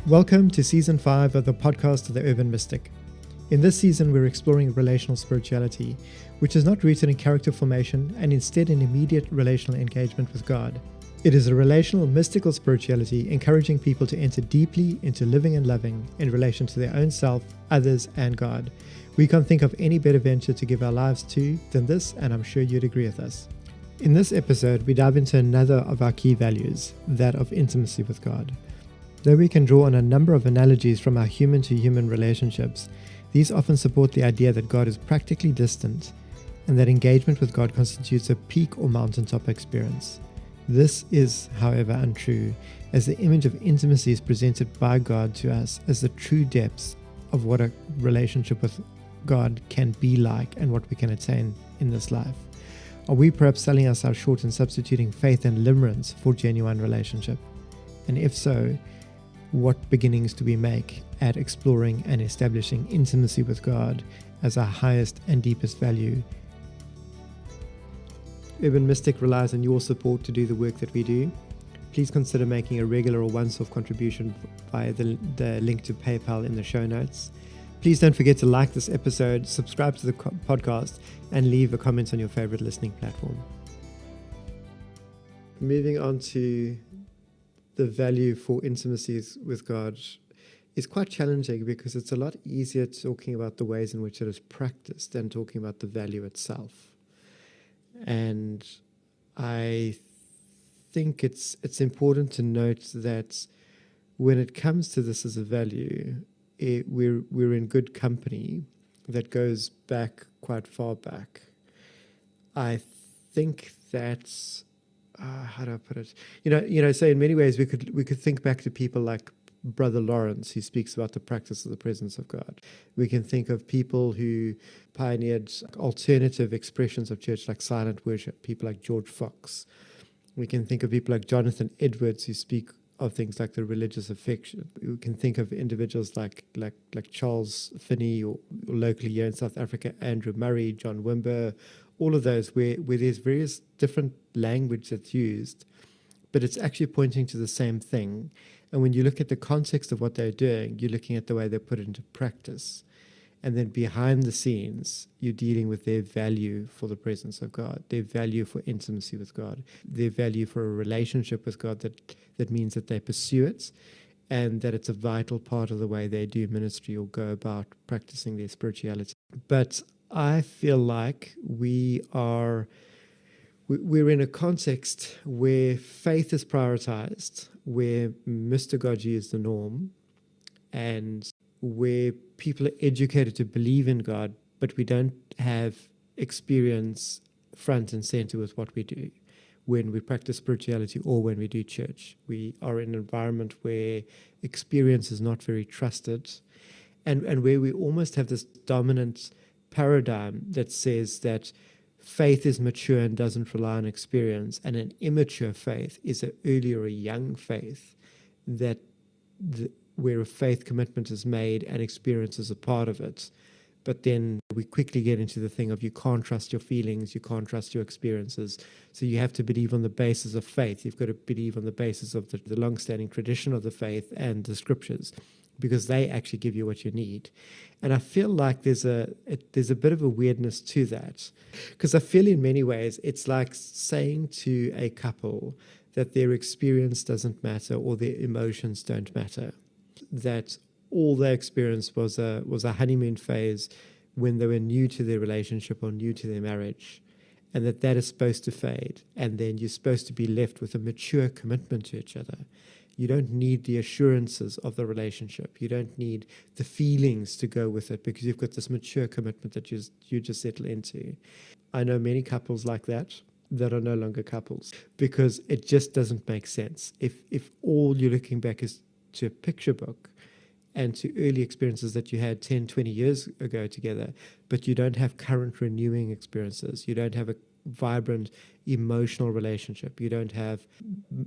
Welcome to Season 5 of the podcast of the Urban Mystic. In this season, we're exploring relational spirituality, which is not rooted in character formation and instead in immediate relational engagement with God. It is a relational, mystical spirituality encouraging people to enter deeply into living and loving in relation to their own self, others, and God. We can't think of any better venture to give our lives to than this, and I'm sure you'd agree with us. In this episode, we dive into another of our key values, that of intimacy with God. Though we can draw on a number of analogies from our human-to-human relationships, these often support the idea that God is practically distant and that engagement with God constitutes a peak or mountaintop experience. This is, however, untrue, as the image of intimacy is presented by God to us as the true depths of what a relationship with God can be like and what we can attain in this life. Are we perhaps selling ourselves short and substituting faith and limerence for genuine relationship? And if so, what beginnings do we make at exploring and establishing intimacy with God as our highest and deepest value? Urban Mystic relies on your support to do the work that we do. Please consider making a regular or once-off contribution via the link to PayPal in the show notes. Please don't forget to like this episode, subscribe to the podcast, and leave a comment on your favorite listening platform. Moving on to the value for intimacy with God is quite challenging because it's a lot easier talking about the ways in which it is practiced than talking about the value itself. And I think it's important to note that when it comes to this as a value, we're in good company that goes back quite far back. I think that's how do I put it? So in many ways we could think back to people like Brother Lawrence, who speaks about the practice of the presence of God. We can think of people who pioneered alternative expressions of church like silent worship, people like George Fox. We can think of people like Jonathan Edwards, who speak of things like the religious affection. We can think of individuals like Charles Finney, or locally here in South Africa, Andrew Murray, John Wimber, all of those where there's various different language that's used, but it's actually pointing to the same thing. And when you look at the context of what they're doing, you're looking at the way they put it into practice. And then behind the scenes, you're dealing with their value for the presence of God, their value for intimacy with God, their value for a relationship with God that means that they pursue it and that it's a vital part of the way they do ministry or go about practicing their spirituality. But I feel like we're in a context where faith is prioritized, where mystagogy is the norm, and where people are educated to believe in God, but we don't have experience front and center with what we do when we practice spirituality or when we do church. We are in an environment where experience is not very trusted, and where we almost have this dominant paradigm that says that faith is mature and doesn't rely on experience, and an immature faith is an early or a young faith where a faith commitment is made and experience is a part of it. But then we quickly get into the thing of you can't trust your feelings, you can't trust your experiences. So you have to believe on the basis of faith. You've got to believe on the basis of the long-standing tradition of the faith and the scriptures, because they actually give you what you need. And I feel like there's a bit of a weirdness to that, because I feel in many ways it's like saying to a couple that their experience doesn't matter or their emotions don't matter, that all they experienced was a honeymoon phase when they were new to their relationship or new to their marriage, and that is supposed to fade, and then you're supposed to be left with a mature commitment to each other. You don't need the assurances of the relationship. You don't need the feelings to go with it, because you've got this mature commitment that you just settle into. I know many couples like that are no longer couples, because it just doesn't make sense. If all you're looking back is to a picture book and to early experiences that you had 10, 20 years ago together, but you don't have current renewing experiences, you don't have a vibrant emotional relationship, you don't have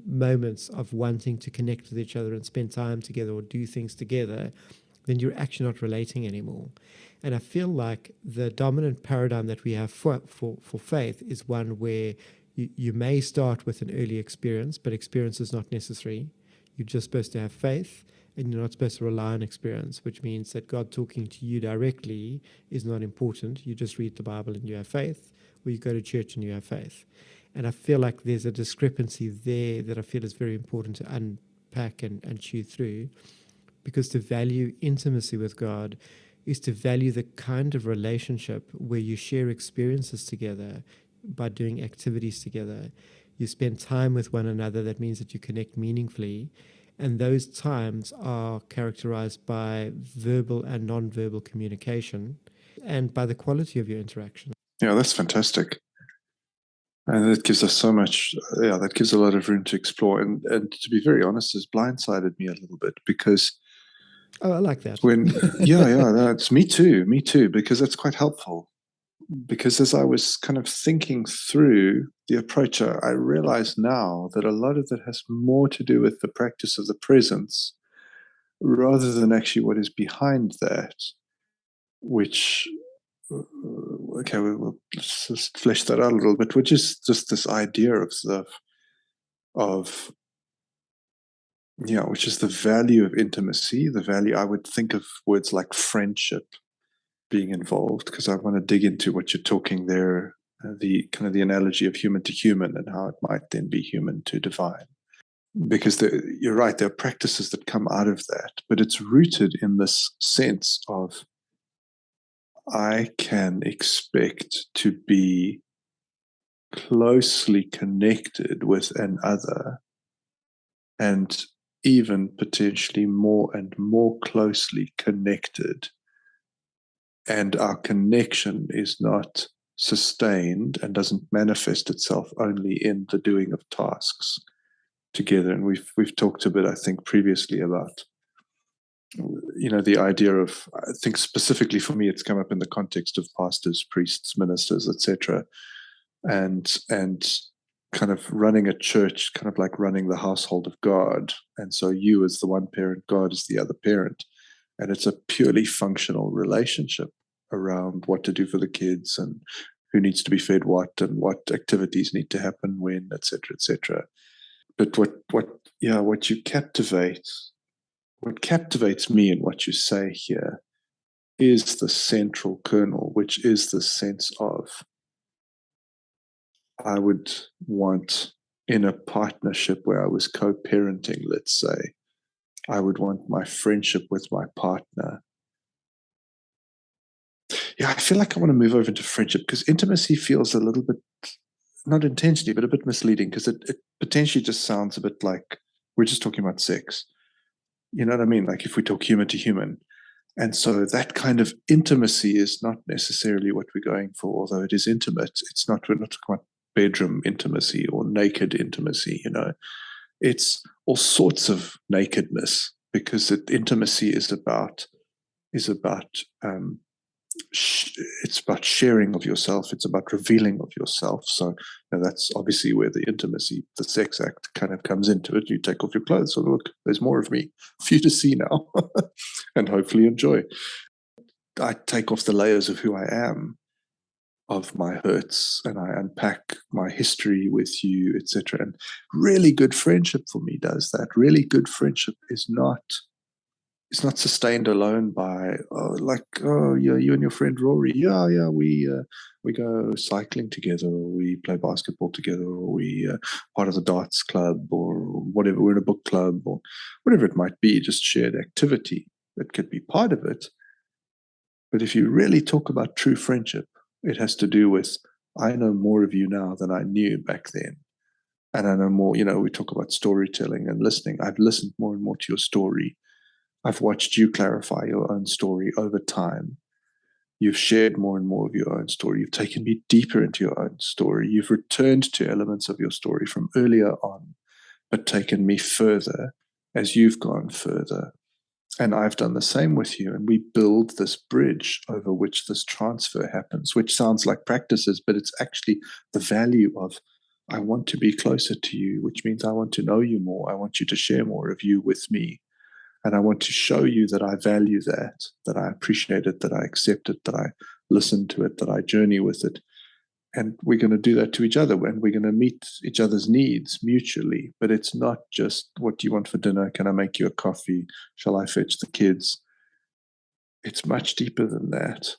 moments of wanting to connect with each other and spend time together or do things together, then you're actually not relating anymore. And I feel like the dominant paradigm that we have for faith is one where you may start with an early experience, but experience is not necessary. You're just supposed to have faith, and you're not supposed to rely on experience, which means that God talking to you directly is not important. You just read the Bible and you have faith, or you go to church and you have faith. And I feel like there's a discrepancy there that I feel is very important to unpack and chew through, because to value intimacy with God is to value the kind of relationship where you share experiences together by doing activities together. You spend time with one another. That means that you connect meaningfully. And those times are characterized by verbal and non-verbal communication and by the quality of your interaction. Yeah, that's fantastic. And that gives us so much, that gives a lot of room to explore. And to be very honest, it's blindsided me a little bit because... Oh, I like that. That's me too, because that's quite helpful. Because as I was kind of thinking through the approach, I realize now that a lot of that has more to do with the practice of the presence rather than actually what is behind that, which, okay, we'll just flesh that out a little bit, which is just this idea which is the value of intimacy, the value. I would think of words like friendship being involved, because I want to dig into what you're talking there, the kind of the analogy of human to human and how it might then be human to divine. Because you're right, there are practices that come out of that, but it's rooted in this sense of I can expect to be closely connected with another, and even potentially more and more closely connected. And our connection is not sustained and doesn't manifest itself only in the doing of tasks together. And we've talked a bit, I think, previously about, the idea of, I think specifically for me, it's come up in the context of pastors, priests, ministers, etc., and kind of running a church, kind of like running the household of God. And so you as the one parent, God is the other parent. And it's a purely functional relationship around what to do for the kids and who needs to be fed what and what activities need to happen when, etc., etc. But what captivates me in what you say here is the central kernel, which is the sense of, I would want in a partnership where I was co-parenting, let's say, I would want my friendship with my partner. Yeah, I feel like I want to move over into friendship, because intimacy feels a little bit, not intentionally, but a bit misleading, because it potentially just sounds a bit like we're just talking about sex. You know what I mean? Like if we talk human to human. And so that kind of intimacy is not necessarily what we're going for, although it is intimate. We're not talking about bedroom intimacy or naked intimacy, It's all sorts of nakedness, because intimacy is about it's about sharing of yourself. It's about revealing of yourself. So that's obviously where the intimacy, the sex act kind of comes into it. You take off your clothes. So look, there's more of me for you to see now and hopefully enjoy. I take off the layers of who I am, of my hurts, and I unpack my history with you, etc. And really good friendship for me does that. Really good friendship is not sustained alone by you and your friend Rory. We go cycling together, or we play basketball together, or we part of the darts club, or whatever. We're in a book club, or whatever it might be. Just shared activity that could be part of it. But if you really talk about true friendship, it has to do with, I know more of you now than I knew back then. And I know more, we talk about storytelling and listening. I've listened more and more to your story. I've watched you clarify your own story over time. You've shared more and more of your own story. You've taken me deeper into your own story. You've returned to elements of your story from earlier on, but taken me further as you've gone further. And I've done the same with you. And we build this bridge over which this transfer happens, which sounds like practices, but it's actually the value of, I want to be closer to you, which means I want to know you more. I want you to share more of you with me. And I want to show you that I value that I appreciate it, that I accept it, that I listen to it, that I journey with it. And we're going to do that to each other, and we're going to meet each other's needs mutually. But it's not just, what do you want for dinner? Can I make you a coffee? Shall I fetch the kids? It's much deeper than that.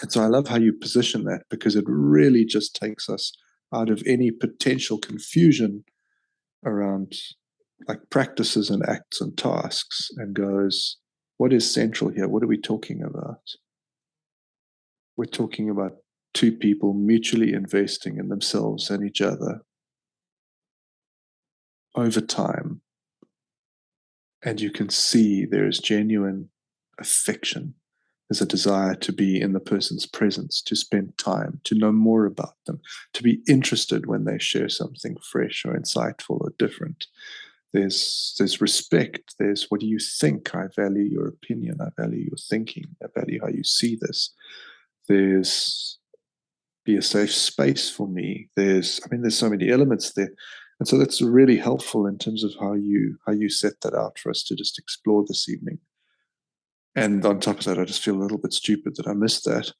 And so I love how you position that, because it really just takes us out of any potential confusion around like practices and acts and tasks, and goes, what is central here? What are we talking about? We're talking about two people mutually investing in themselves and each other over time. And you can see there is genuine affection. There's a desire to be in the person's presence, to spend time, to know more about them, to be interested when they share something fresh or insightful or different. There's respect. There's, what do you think? I value your opinion. I value your thinking. I value how you see this. There's, be a safe space for me. There's so many elements there. And so that's really helpful in terms of how you set that out for us to just explore this evening. And on top of that, I just feel a little bit stupid that I missed that.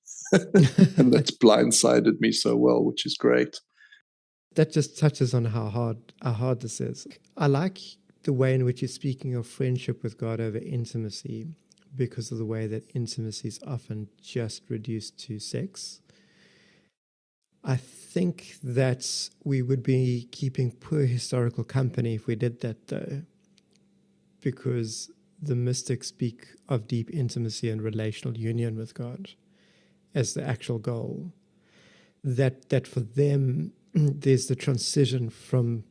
And that's blindsided me so well, which is great. That just touches on how hard this is. I like the way in which you're speaking of friendship with God over intimacy, because of the way that intimacy is often just reduced to sex. I think that we would be keeping poor historical company if we did that, though, because the mystics speak of deep intimacy and relational union with God as the actual goal. That for them, there's the transition from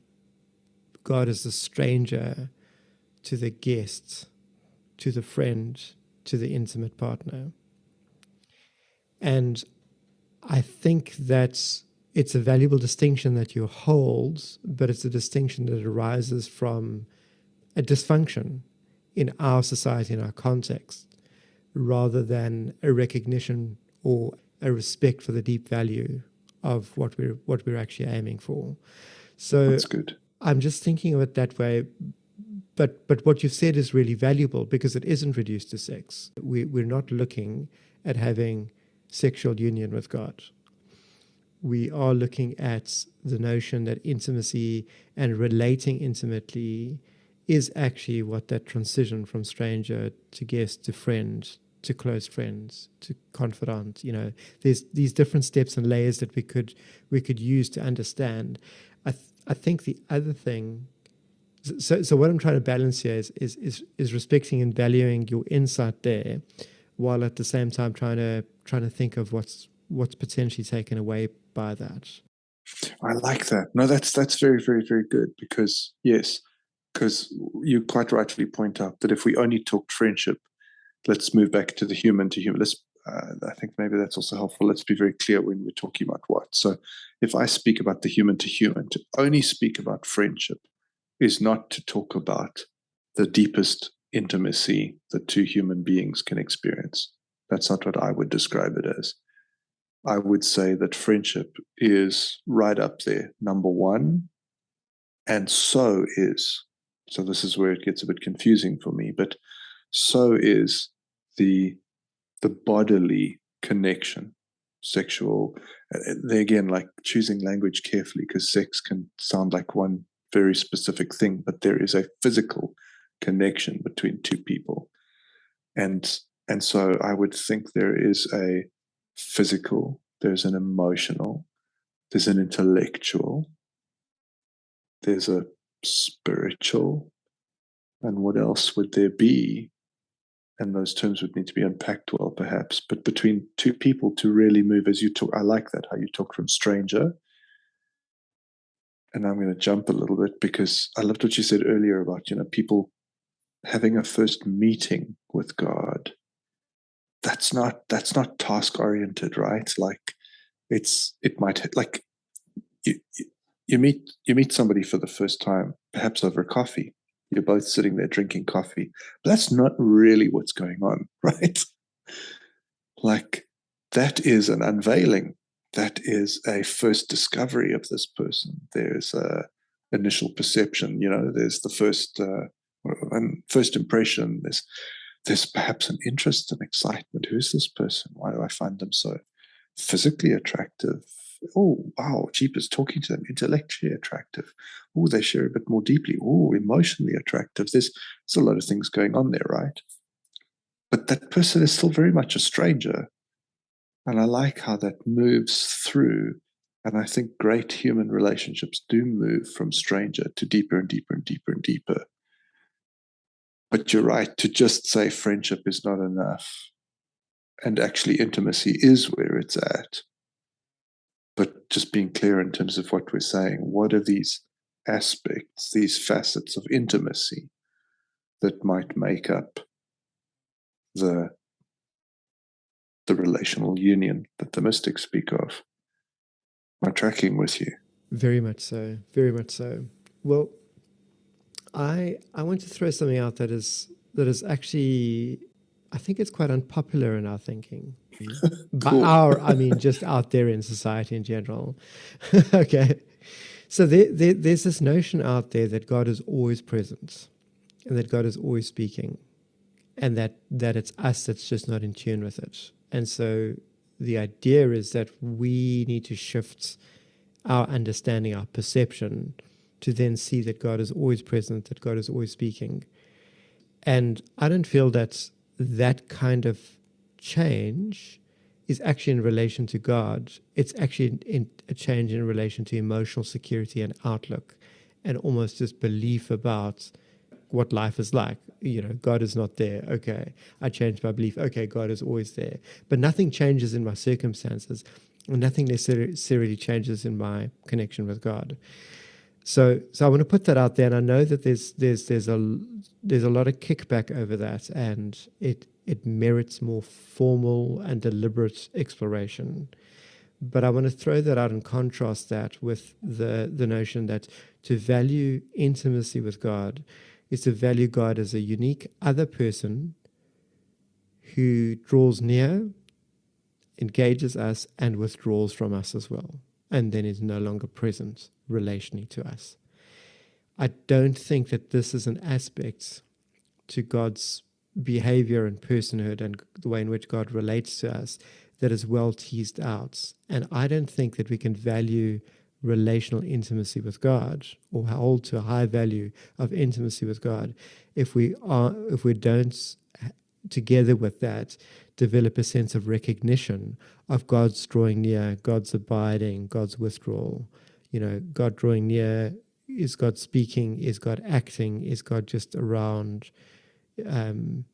God as the stranger to the guest, to the friend, to the intimate partner. And I think that it's a valuable distinction that you hold, but it's a distinction that arises from a dysfunction in our society, in our context, rather than a recognition or a respect for the deep value of what we're actually aiming for. So that's good. I'm just thinking of it that way. But what you've said is really valuable, because it isn't reduced to sex. We're not looking at having sexual union with God. We are looking at the notion that intimacy and relating intimately is actually what that transition from stranger to guest to friend to close friends to confidant, there's these different steps and layers that we could use to understand. I think the other thing, so what I'm trying to balance here is respecting and valuing your insight there, while at the same time trying to think of what's potentially taken away by that. I like that. No, that's very, very, very good, because you quite rightly point out that if we only talk friendship, let's move back to the human to human. I think maybe that's also helpful. Let's be very clear when we're talking about what. So if I speak about the human to human, to only speak about friendship is not to talk about the deepest intimacy that two human beings can experience. That's not what I would describe it as. I would say that friendship is right up there, number one, and so this is where it gets a bit confusing for me, but so is the bodily connection, sexual. Again, like choosing language carefully, because sex can sound like one very specific thing, but there is a physical connection between two people. And so I would think there is a physical, there's an emotional, there's an intellectual, there's a spiritual, and what else would there be? And those terms would need to be unpacked well, perhaps. But between two people to really move, as you talk, I like that, how you talk from stranger. And I'm going to jump a little bit, because I loved what you said earlier about, people having a first meeting with God. That's not task oriented, right? Like it might, like you meet somebody for the first time, perhaps over coffee. You're both sitting there drinking coffee, but that's not really what's going on, right? Like, that is an unveiling. That is a first discovery of this person. There's a initial perception, there's the first impression. There's perhaps an interest and excitement. Who's this person? Why do I find them so physically attractive. Oh, wow, Jeepers, talking to them, intellectually attractive. Oh, they share a bit more deeply. Oh, emotionally attractive. There's a lot of things going on there, right? But that person is still very much a stranger. And I like how that moves through. And I think great human relationships do move from stranger to deeper and deeper and deeper and deeper. But you're right, to just say friendship is not enough. And actually, intimacy is where it's at. But just being clear in terms of what we're saying, what are these aspects, these facets of intimacy that might make up the relational union that the mystics speak of? Am I tracking with you? Very much so. Very much so. Well, I want to throw something out that is actually, I think it's quite unpopular in our thinking. By Cool. our, I mean just out there in society in general. Okay. So there's this notion out there that God is always present and that God is always speaking, and that it's us that's just not in tune with it. And so the idea is that we need to shift our understanding, our perception, to then see that God is always present, that God is always speaking. And I don't feel that that kind of change is actually in relation to God. It's actually in a change in relation to emotional security and outlook, and almost just belief about what life is like. You know, God is not there. Okay, I changed my belief. Okay, God is always there. But nothing changes in my circumstances, and nothing necessarily changes in my connection with God. So I want to put that out there, and I know that there's a lot of kickback over that, and it merits more formal and deliberate exploration. But I want to throw that out and contrast that with the notion that to value intimacy with God is to value God as a unique other person who draws near, engages us, and withdraws from us as well, and then is no longer present relationally to us. I don't think that this is an aspect to God's behavior and personhood and the way in which God relates to us that is well teased out. And I don't think that we can value relational intimacy with God or hold to a high value of intimacy with God if we don't, together with that, develop a sense of recognition of God's drawing near, God's abiding, God's withdrawal. You know, God drawing near, is God speaking, is God acting, is God just around? You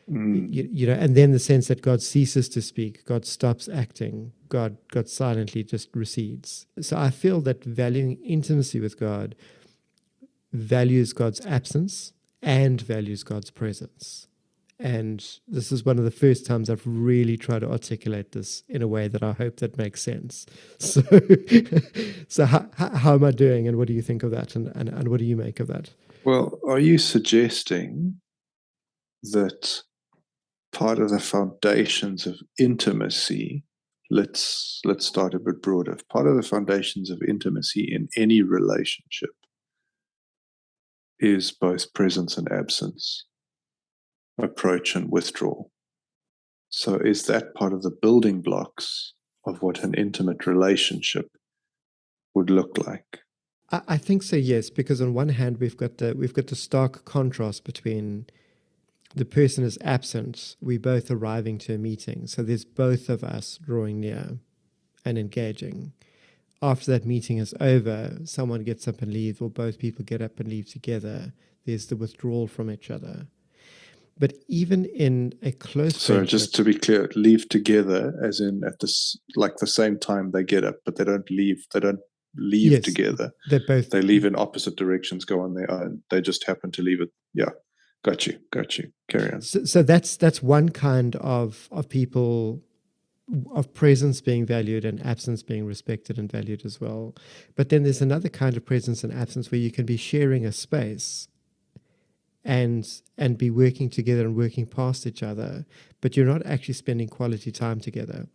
know, and then the sense that God ceases to speak, God stops acting, God silently just recedes. So I feel that valuing intimacy with God values God's absence and values God's presence. And this is one of the first times I've really tried to articulate this in a way that I hope that makes sense. So, so how am I doing, and what do you think of that, and what do you make of that? Well, are you suggesting that part of the foundations of intimacy, let's start a bit broader, part of the foundations of intimacy in any relationship is both presence and absence, approach and withdrawal? So is that part of the building blocks of what an intimate relationship would look like? I think so, yes, because on one hand we've got the stark contrast between the person is absent, we both arriving to a meeting, so there's both of us drawing near and engaging. After that meeting is over, someone gets up and leaves, or both people get up and leave together. There's the withdrawal from each other. But even in a close friendship, just to be clear, leave together as in at this, like the same time they get up, but they don't leave. They don't leave yes, together. They leave in opposite directions, go on their own. They just happen to leave it. Yeah, got you. Carry on. So that's one kind of people, of presence being valued and absence being respected and valued as well. But then there's another kind of presence and absence where you can be sharing a space and be working together and working past each other, but you're not actually spending quality time together.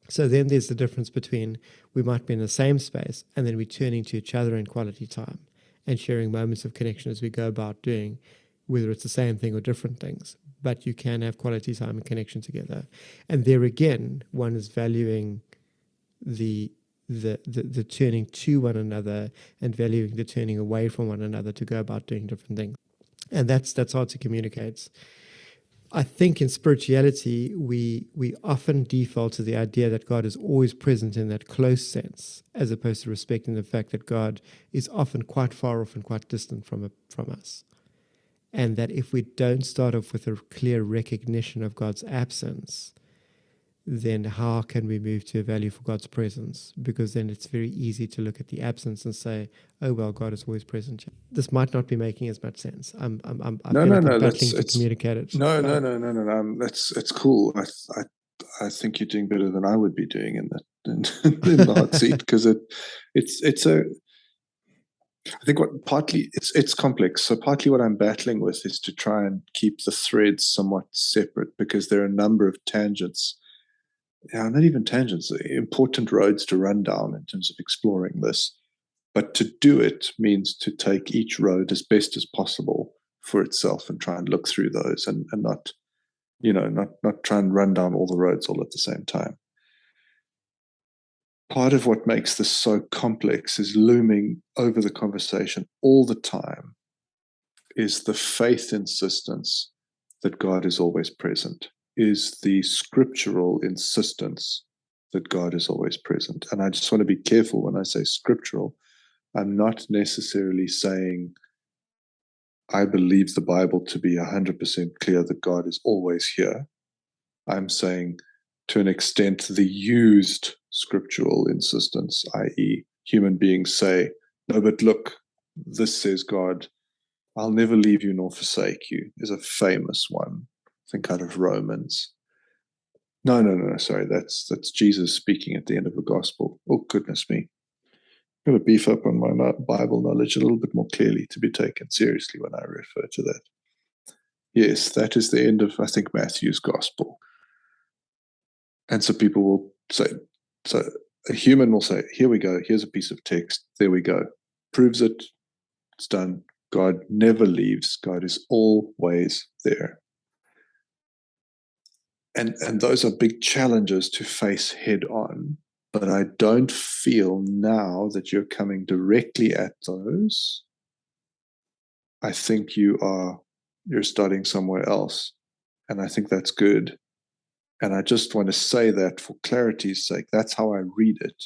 So then there's the difference between we might be in the same space and then we're turning to each other in quality time and sharing moments of connection as we go about doing, whether it's the same thing or different things. but you can have quality time and connection together. And there again, one is valuing the turning to one another and valuing the turning away from one another to go about doing different things. And that's hard to communicate. I think in spirituality, we often default to the idea that God is always present in that close sense, as opposed to respecting the fact that God is often quite far off and quite distant from us. And that if we don't start off with a clear recognition of God's absence, then how can we move to a value for God's presence? Because then it's very easy to look at the absence and say, oh, well, God is always present. This might not be making as much sense. I feel like I'm battling to communicate it. No. It's cool. I think you're doing better than I would be doing in the hot seat, because it's a. I think it's complex. So partly what I'm battling with is to try and keep the threads somewhat separate, because there are a number of tangents. Not even tangents, important roads to run down in terms of exploring this. But to do it means to take each road as best as possible for itself and try and look through those and not try and run down all the roads all at the same time. Part of what makes this so complex is looming over the conversation all the time is the faith insistence that God is always present, is the scriptural insistence that God is always present. And I just want to be careful when I say scriptural. I'm not necessarily saying I believe the Bible to be 100% clear that God is always here. I'm saying, to an extent, the used scriptural insistence, i.e., human beings say, no, but look, this says God, I'll never leave you nor forsake you, is a famous one, I think out of Romans. No, sorry, that's Jesus speaking at the end of the gospel. Oh, goodness me. I'm going to beef up on my Bible knowledge a little bit more clearly to be taken seriously when I refer to that. Yes, that is the end of, I think, Matthew's gospel. And so people will say, so a human will say, here we go, here's a piece of text, there we go. Proves it, it's done. God never leaves. God is always there. And those are big challenges to face head on. But I don't feel now that you're coming directly at those. I think you're starting somewhere else. And I think that's good. And I just want to say that for clarity's sake, that's how I read it.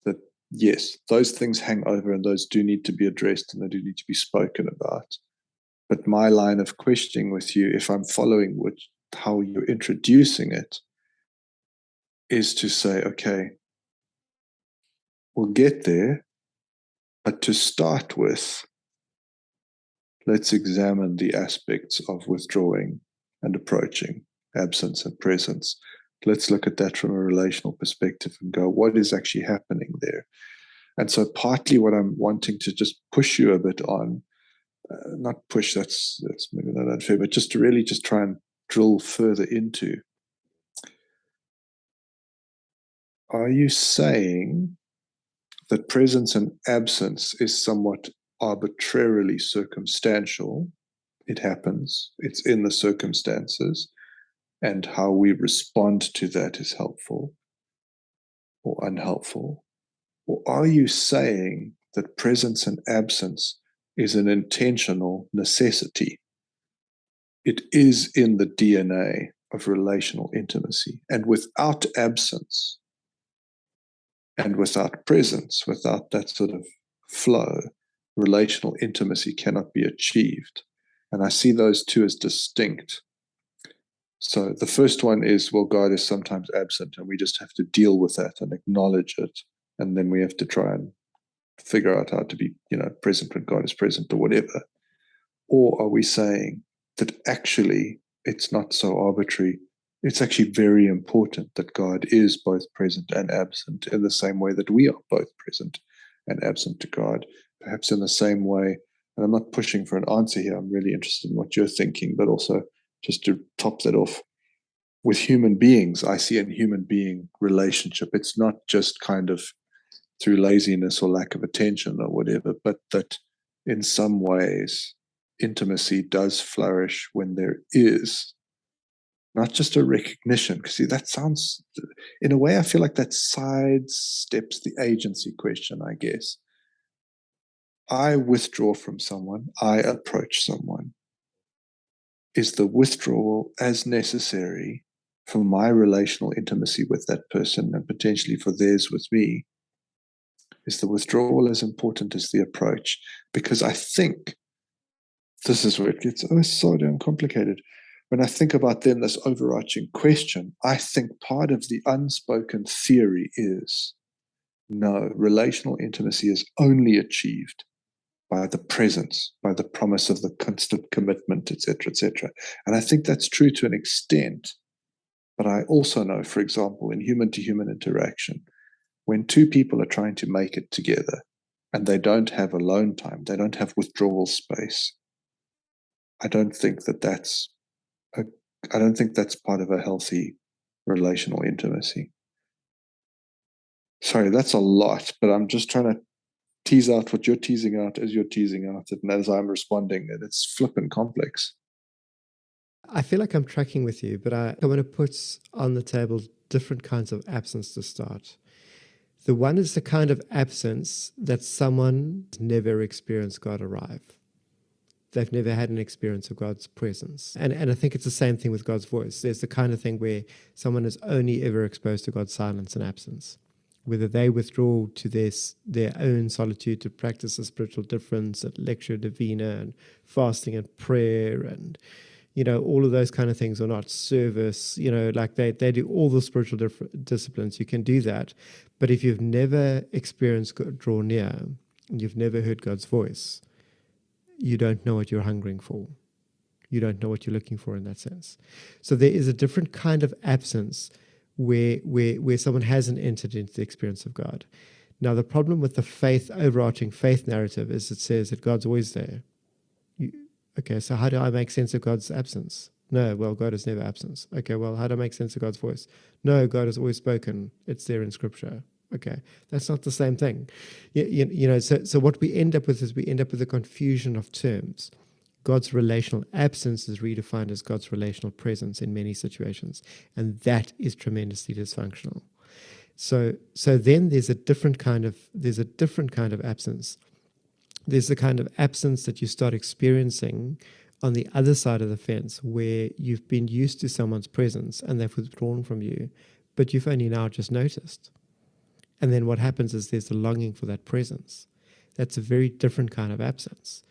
That yes, those things hang over and those do need to be addressed and they do need to be spoken about. But my line of questioning with you, if I'm following how you're introducing it, is to say, okay, we'll get there, but to start with, let's examine the aspects of withdrawing and approaching, absence and presence. Let's look at that from a relational perspective and go, what is actually happening there? And so partly what I'm wanting to just push you a bit on, not push, that's maybe not unfair, but just to really just try and drill further into. Are you saying that presence and absence is somewhat arbitrarily circumstantial? It happens, it's in the circumstances, and how we respond to that is helpful or unhelpful? Or are you saying that presence and absence is an intentional necessity? It is in the DNA of relational intimacy. And without absence and without presence, without that sort of flow, relational intimacy cannot be achieved. And I see those two as distinct. So the first one is, well, God is sometimes absent and we just have to deal with that and acknowledge it. And then we have to try and figure out how to be, present when God is present or whatever. Or are we saying that actually it's not so arbitrary? It's actually very important that God is both present and absent in the same way that we are both present and absent to God, perhaps in the same way. And I'm not pushing for an answer here. I'm really interested in what you're thinking, but also just to top that off, with human beings, I see in human being relationship, it's not just kind of through laziness or lack of attention or whatever, but that in some ways intimacy does flourish when there is not just a recognition, because see, that sounds, in a way, I feel like that sidesteps the agency question, I guess. I withdraw from someone, I approach someone. Is the withdrawal as necessary for my relational intimacy with that person and potentially for theirs with me? Is the withdrawal as important as the approach? Because I think this is where it gets so damn complicated. When I think about then this overarching question, I think part of the unspoken theory is no, relational intimacy is only achieved by the presence, by the promise of the constant commitment, etc., etc. And I think that's true to an extent. But I also know, for example, in human-to-human interaction, when two people are trying to make it together and they don't have alone time, they don't have withdrawal space, I don't think that's part of a healthy relational intimacy. Sorry, that's a lot, but I'm just trying to tease out what you're teasing out as you're teasing out it, and as I'm responding, and it's flippin' complex. I feel like I'm tracking with you, but I want to put on the table different kinds of absence to start. The one is the kind of absence that someone never experienced God arrive. They've never had an experience of God's presence. And I think it's the same thing with God's voice. There's the kind of thing where someone is only ever exposed to God's silence and absence. Whether they withdraw to their own solitude to practice a spiritual difference at lectio divina and fasting and prayer and, all of those kind of things, or not, service, like they do all the spiritual disciplines. You can do that. But if you've never experienced God draw near and you've never heard God's voice, you don't know what you're hungering for. You don't know what you're looking for in that sense. So there is a different kind of absence where someone hasn't entered into the experience of God. Now, the problem with the overarching faith narrative is it says that God's always there. Okay, so how do I make sense of God's absence? No, well, God is never absent. Okay, well, how do I make sense of God's voice? No, God has always spoken. It's there in Scripture. Okay, that's not the same thing. So what we end up with is a confusion of terms. God's relational absence is redefined as God's relational presence in many situations, and that is tremendously dysfunctional. So then there's a different kind of absence. There's the kind of absence that you start experiencing on the other side of the fence, where you've been used to someone's presence and they've withdrawn from you, but you've only now just noticed. And then what happens is there's a longing for that presence. That's a very different kind of absence.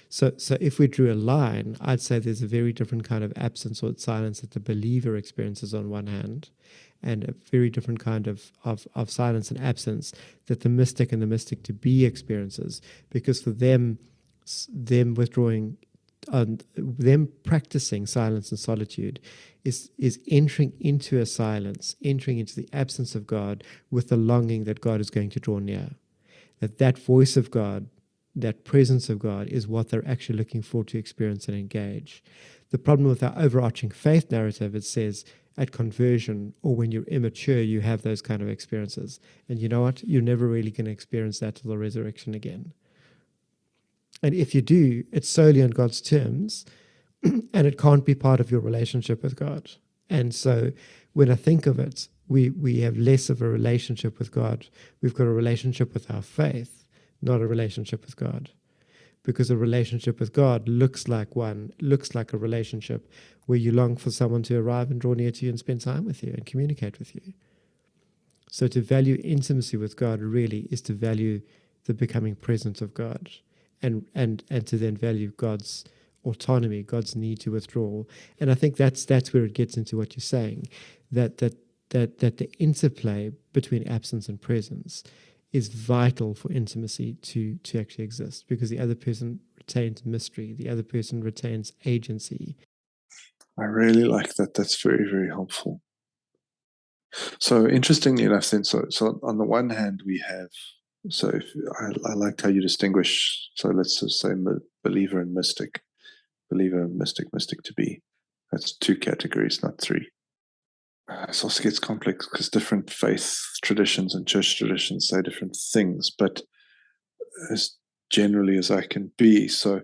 So if we drew a line, I'd say there's a very different kind of absence or silence that the believer experiences on one hand, and a very different kind of silence and absence that the mystic and the mystic to be experiences. Because for them withdrawing, them practicing silence and solitude is entering into a silence, entering into the absence of God with the longing that God is going to draw near. That voice of God, that presence of God is what they're actually looking for to experience and engage. The problem with our overarching faith narrative, it says at conversion or when you're immature, you have those kind of experiences. And you know what? You're never really going to experience that till the resurrection again. And if you do, it's solely on God's terms, and it can't be part of your relationship with God. And so when I think of it, we have less of a relationship with God. We've got a relationship with our faith, not a relationship with God. Because a relationship with God looks like a relationship where you long for someone to arrive and draw near to you and spend time with you and communicate with you. So to value intimacy with God really is to value the becoming presence of God, and to then value God's autonomy, God's need to withdraw. And I think that's where it gets into what you're saying, that the interplay between absence and presence is vital for intimacy to actually exist, because the other person retains mystery, the other person retains agency. I really like that. That's very, very helpful. So interestingly enough, then, so on the one hand, we have, so if I liked how you distinguish, so let's just say believer and mystic, mystic to be. That's two categories, not three. It also gets complex because different faith traditions and church traditions say different things, but as generally as I can be. So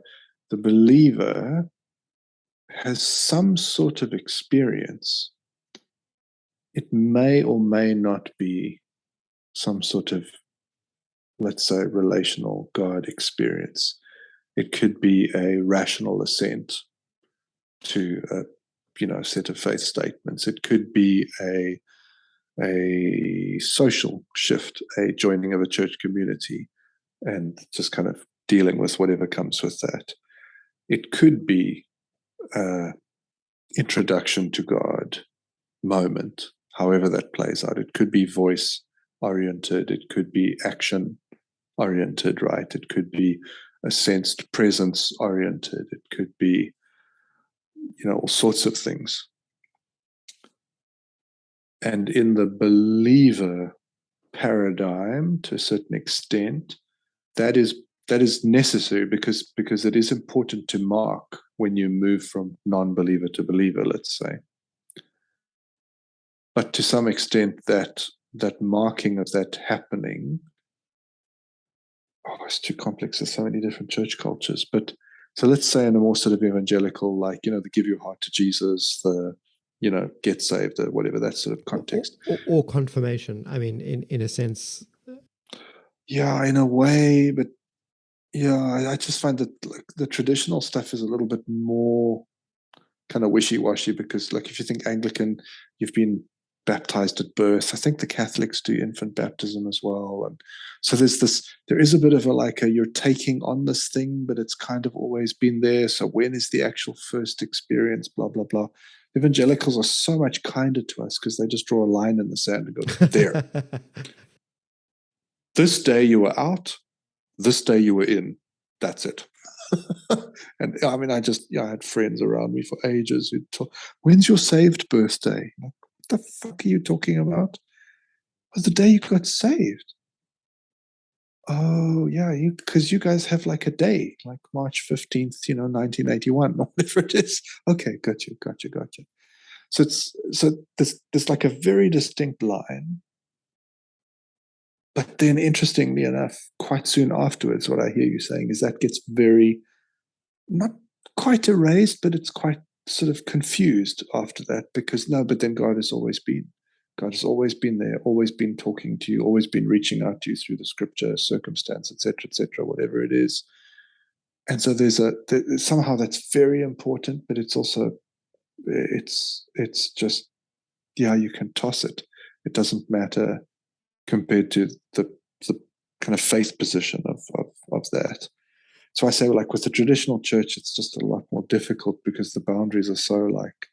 the believer has some sort of experience. It may or may not be some sort of, let's say, relational God experience. It could be a rational assent to a set of faith statements. It could be a social shift, a joining of a church community, and just kind of dealing with whatever comes with that. It could be introduction to God moment, however that plays out. It could be voice oriented. It could be action oriented, right? It could be a sensed presence oriented. It could be, all sorts of things. And in the believer paradigm, to a certain extent, that is necessary because it is important to mark when you move from non-believer to believer, let's say. But to some extent, that marking of that happening, it's too complex. There's so many different church cultures. But so let's say in a more sort of evangelical, like, the give your heart to Jesus, the, get saved, or whatever, that sort of context. Or confirmation. I mean, in a sense. Yeah, in a way, but yeah, I just find that like the traditional stuff is a little bit more kind of wishy-washy because, like, if you think Anglican, you've been baptized at birth. I think the Catholics do infant baptism as well, and so there is a bit of you're taking on this thing, but it's kind of always been there. So when is the actual first experience? Blah blah blah. Evangelicals are so much kinder to us because they just draw a line in the sand and go, there. This day you were out. This day you were in. That's it. And I mean, I had friends around me for ages who'd talk, when's your saved birthday? Like, what the fuck are you talking about? It was the day you got saved. Oh, yeah, because you guys have like a day, like March 15th, 1981, whatever it is. Okay, gotcha. So there's like a very distinct line. But then, interestingly enough, quite soon afterwards, what I hear you saying is that gets very, not quite erased, but it's quite sort of confused after that because but then God has always been there, always been talking to you, always been reaching out to you through the scripture, circumstance, etc., whatever it is. And so there's somehow that's very important, but it's also, it's just, you can toss it. It doesn't matter compared to the kind of faith position of that. So I say, like, with the traditional church, it's just a lot more difficult because the boundaries are so like,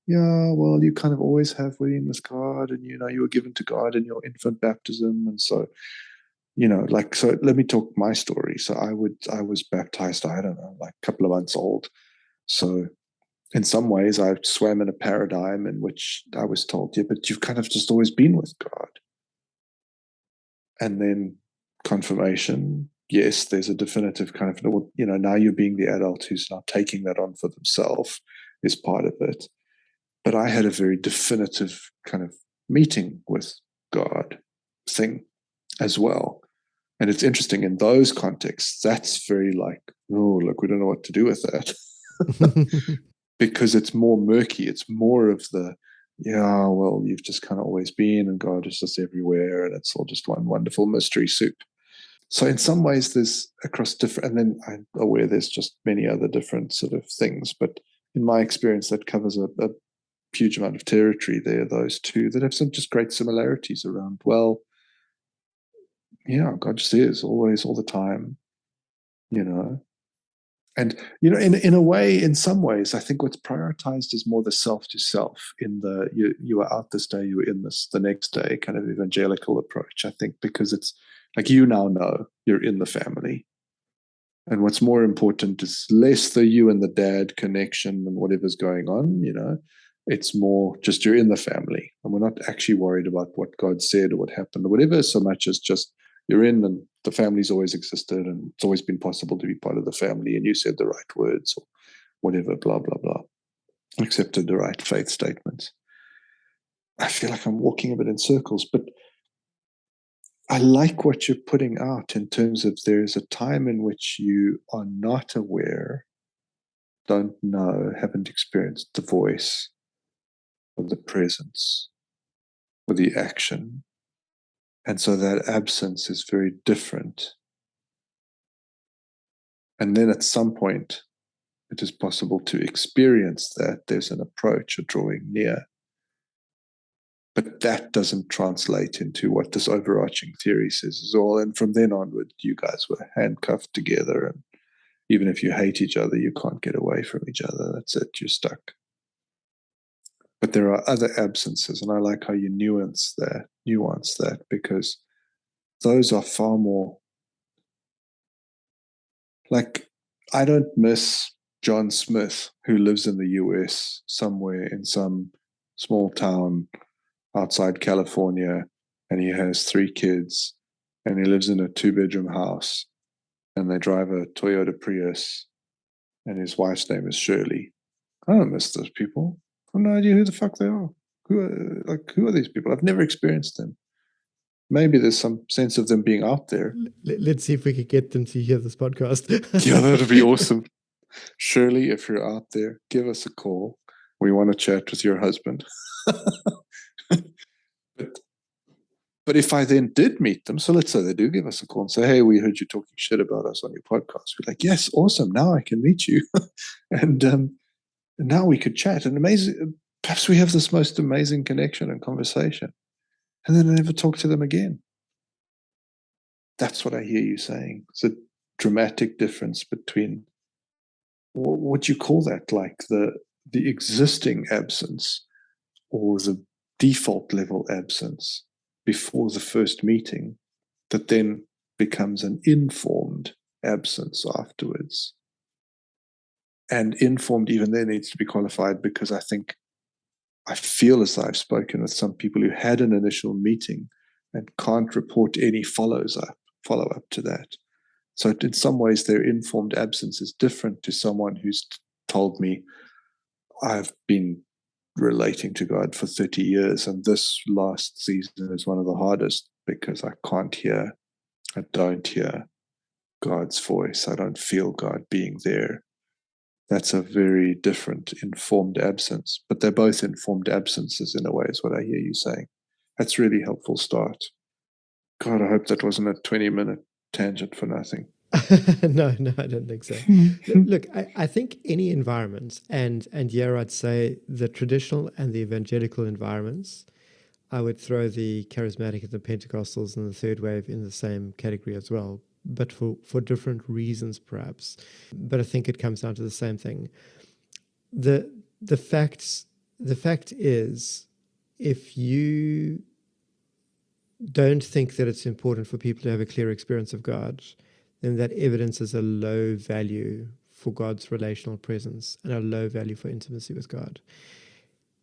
yeah, well, you kind of always have been with God, and you were given to God in your infant baptism, and so so let me talk my story. So I was baptized, I don't know, like a couple of months old. So in some ways, I swam in a paradigm in which I was told, yeah, but you've kind of just always been with God. And then confirmation, yes, there's a definitive kind of, now you're being the adult who's now taking that on for themselves is part of it. But I had a very definitive kind of meeting with God thing as well. And it's interesting in those contexts, that's very like, oh, look, we don't know what to do with that. Because it's more murky. It's more of the, yeah, well, you've just kind of always been, and God is just everywhere, and it's all just one wonderful mystery soup. So in some ways, there's across different, and then I'm aware there's just many other different sort of things. But in my experience, that covers a huge amount of territory there, those two that have some just great similarities around, well, yeah, God just is always, all the time, And, in a way, in some ways, I think what's prioritized is more the self to self in the, you are out this day, you were in this the next day kind of evangelical approach, I think, because it's like, now know you're in the family. And what's more important is less the you and the dad connection and whatever's going on, it's more just you're in the family. And we're not actually worried about what God said or what happened or whatever, so much as just you're in, and the family's always existed, and it's always been possible to be part of the family, and you said the right words or whatever, blah, blah, blah, accepted the right faith statements. I feel like I'm walking a bit in circles, but I like what you're putting out in terms of there's a time in which you are not aware don't know, haven't experienced the voice or the presence or the action. And so that absence is very different. And then at some point, it is possible to experience that there's an approach, a drawing near. But that doesn't translate into what this overarching theory says is all. And from then onward, you guys were handcuffed together. And even if you hate each other, you can't get away from each other. That's it, you're stuck. But there are other absences, and I like how you nuance that, because those are far more, like, I don't miss John Smith, who lives in the US somewhere in some small town outside California, and he has 3 kids, and he lives in a 2-bedroom house, and they drive a Toyota Prius, and his wife's name is Shirley. I don't miss those people. I have no idea who the fuck they are. Who are these people? I've never experienced them. Maybe there's some sense of them being out there. Let's see if we could get them to hear this podcast. Yeah, that'd be awesome. Shirley, if you're out there, give us a call. We want to chat with your husband. But if I then did meet them, so let's say they do give us a call and say, hey, we heard you talking shit about us on your podcast. We're like, yes, awesome. Now I can meet you. And now we could chat. And amazing, perhaps we have this most amazing connection and conversation. And then I never talk to them again. That's what I hear you saying. It's a dramatic difference between, what do you call that? Like the existing absence or the default level absence before the first meeting that then becomes an informed absence afterwards. And informed even there needs to be qualified, because I feel as though I've spoken with some people who had an initial meeting and can't report any follow up to that. So in some ways, their informed absence is different to someone who's told me, I've been relating to God for 30 years, and this last season is one of the hardest because I don't hear God's voice. I don't feel God being there. That's a very different informed absence, but they're both informed absences in a way, is what I hear you saying. That's a really helpful start. God, I hope that wasn't a 20-minute tangent for nothing. No, I don't think so. Look, I think any environment, and here I'd say the traditional and the evangelical environments, I would throw the charismatic and the Pentecostals and the third wave in the same category as well, but for different reasons perhaps. But I think it comes down to the same thing. The fact is, if you don't think that it's important for people to have a clear experience of God, then that evidence is a low value for God's relational presence and a low value for intimacy with God.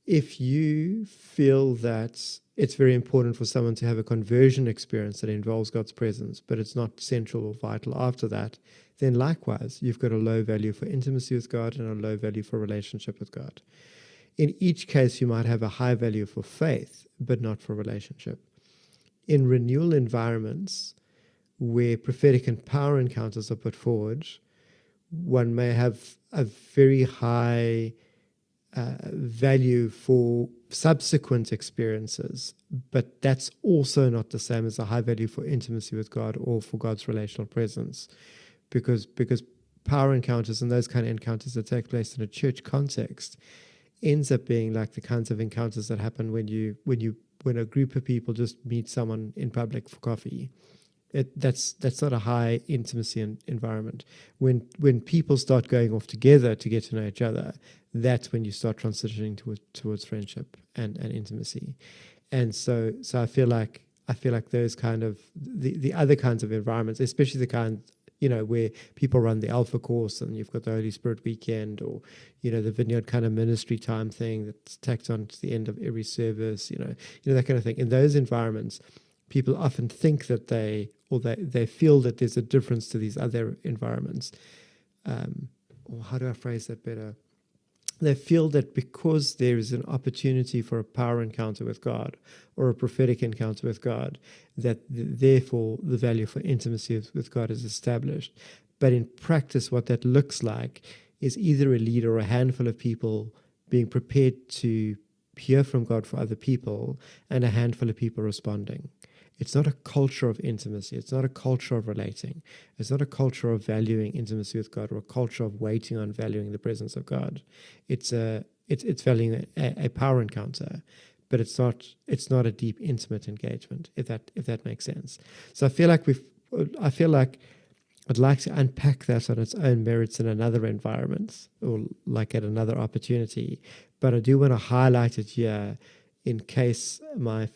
If you feel that it's very important for someone to have a conversion experience that involves God's presence, but it's not central or vital after that, then likewise, you've got a low value for intimacy with God and a low value for relationship with God. In each case, you might have a high value for faith, but not for relationship. In renewal environments, where prophetic and power encounters are put forward, one may have a very high value for subsequent experiences, but that's also not the same as a high value for intimacy with God or for God's relational presence, because power encounters and those kind of encounters that take place in a church context ends up being like the kinds of encounters that happen when a group of people just meet someone in public for coffee. That's not a high intimacy environment. When people start going off together to get to know each other, that's when you start transitioning towards friendship and intimacy. And so I feel like those kind of the other kinds of environments, especially the kind, where people run the Alpha course and you've got the Holy Spirit weekend, or the Vineyard kind of ministry time thing that's tacked on to the end of every service, that kind of thing. In those environments, people often think that they feel that there's a difference to these other environments. Or how do I phrase that better? They feel that because there is an opportunity for a power encounter with God or a prophetic encounter with God, that therefore the value for intimacy with God is established. But in practice, what that looks like is either a leader or a handful of people being prepared to hear from God for other people and a handful of people responding. It's not a culture of intimacy. It's not a culture of relating. It's not a culture of valuing intimacy with God or a culture of waiting on valuing the presence of God. It's valuing a power encounter, but it's not a deep, intimate engagement, if that makes sense. So I feel like I'd like to unpack that on its own merits in another environment or like at another opportunity, but I do want to highlight it here in case my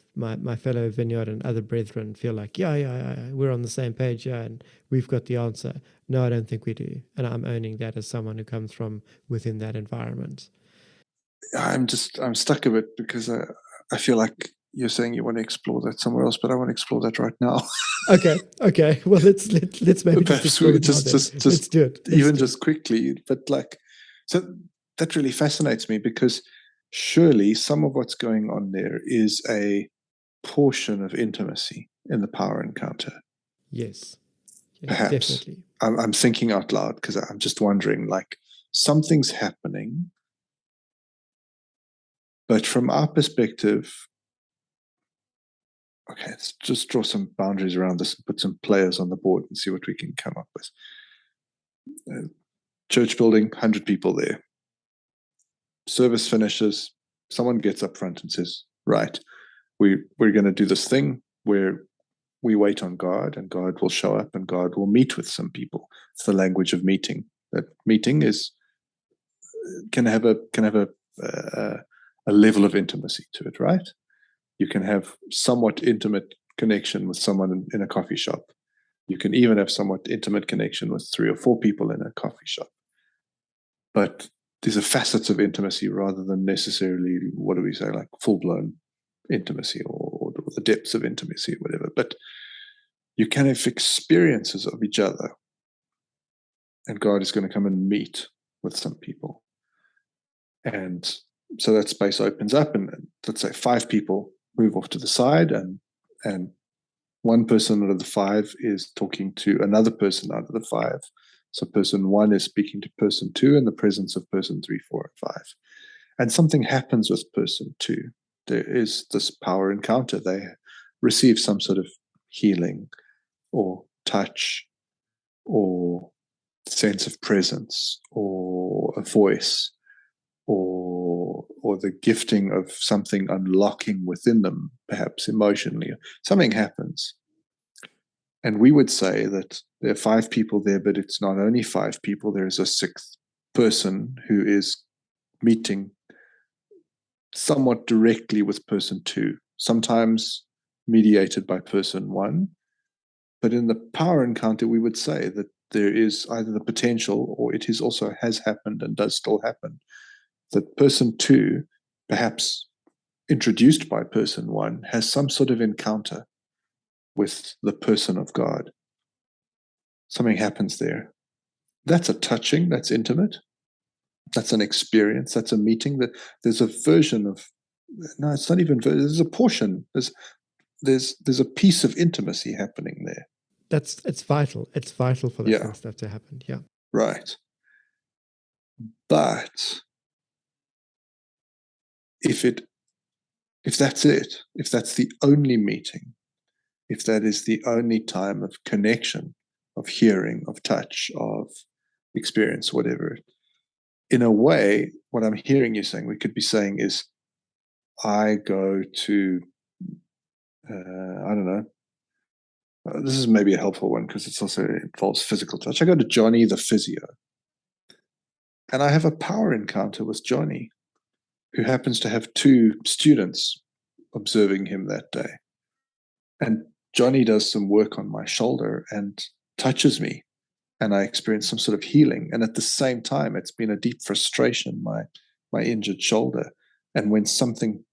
fellow vineyard and other brethren feel like, yeah, we're on the same page, yeah, and we've got the answer. No, I don't think we do. And I'm owning that as someone who comes from within that environment. I'm stuck a bit because I feel like you're saying you want to explore that somewhere else, but I want to explore that right now. Okay. Well, let's maybe just explore it now then. Let's do it. Just quickly, but so that really fascinates me because surely some of what's going on there is a portion of intimacy in the power encounter. Yes, Perhaps. Definitely. I'm thinking out loud because I'm just wondering, like, something's happening, but from our perspective, okay, let's just draw some boundaries around this and put some players on the board and see what we can come up with. Church building, 100 people there. Service finishes. Someone gets up front and says, right, we're going to do this thing where we wait on God and God will show up and God will meet with some people. It's the language of meeting. That meeting can have a level of intimacy to it, right? You can have somewhat intimate connection with someone in a coffee shop. You can even have somewhat intimate connection with 3 or 4 people in a coffee shop. But these are facets of intimacy rather than necessarily, what do we say, like full-blown intimacy or the depths of intimacy or whatever. But you can have experiences of each other, and God is going to come and meet with some people. And so that space opens up, and let's say 5 people move off to the side, and one person out of the 5 is talking to another person out of the 5. So person 1 is speaking to person 2 in the presence of person 3, 4, and 5. And something happens with person 2. There is this power encounter. They receive some sort of healing or touch or sense of presence or a voice or the gifting of something unlocking within them, perhaps emotionally. Something happens. And we would say that there are 5 people there, but it's not only 5 people. There is a 6th person who is meeting somewhat directly with person 2, sometimes mediated by person 1. But in the power encounter, we would say that there is either the potential, or it is also has happened and does still happen, that person 2, perhaps introduced by person 1, has some sort of encounter with the person of God. Something happens there. That's a touching, that's intimate. That's an experience, that's a meeting. That there's a version of, no, it's not even, there's a portion, there's a piece of intimacy happening there. It's vital. It's vital for that kind of stuff to happen. Yeah. Right. But if that's it, if that's the only meeting, if that is the only time of connection, of hearing, of touch, of experience, whatever, in a way, what I'm hearing you saying, we could be saying is, I go to, I don't know, this is maybe a helpful one because it also involves physical touch. I go to Johnny the physio, and I have a power encounter with Johnny, who happens to have 2 students observing him that day. And Johnny does some work on my shoulder and touches me, and I experience some sort of healing. And at the same time, it's been a deep frustration, my injured shoulder. And when something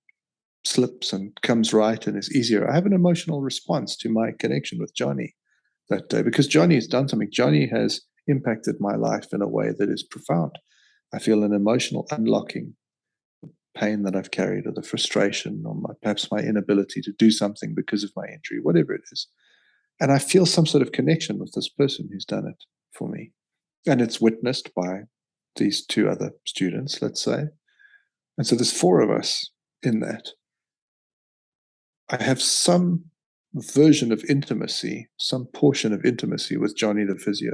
slips and comes right and is easier, I have an emotional response to my connection with Johnny that day, because Johnny has done something. Johnny has impacted my life in a way that is profound. I feel an emotional unlocking, pain that I've carried, or the frustration, or perhaps my inability to do something because of my injury, whatever it is. And I feel some sort of connection with this person who's done it for me. And it's witnessed by these two other students, let's say. And so there's four of us in that. I have some version of intimacy, some portion of intimacy with Johnny the physio.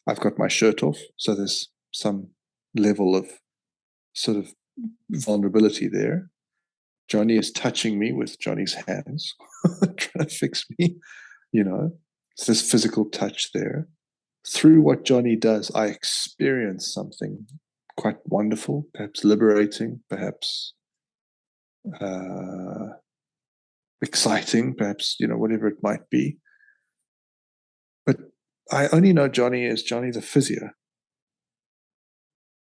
I've got my shirt off, so there's some level of sort of vulnerability there. Johnny is touching me with Johnny's hands, trying to fix me, it's this physical touch there. Through what Johnny does, I experience something quite wonderful, perhaps liberating, perhaps exciting, perhaps, whatever it might be. But I only know Johnny as Johnny the physio.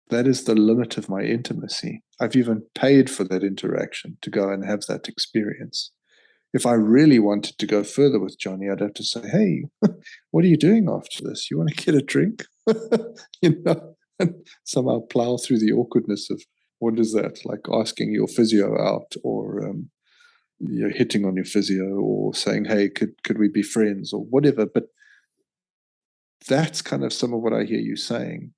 That is the limit of my intimacy. I've even paid for that interaction to go and have that experience. If I really wanted to go further with Johnny, I'd have to say, hey, what are you doing after this? You want to get a drink? And somehow plow through the awkwardness of what is that, like asking your physio out, or hitting on your physio, or saying, hey, could we be friends, or whatever. But that's kind of some of what I hear you saying,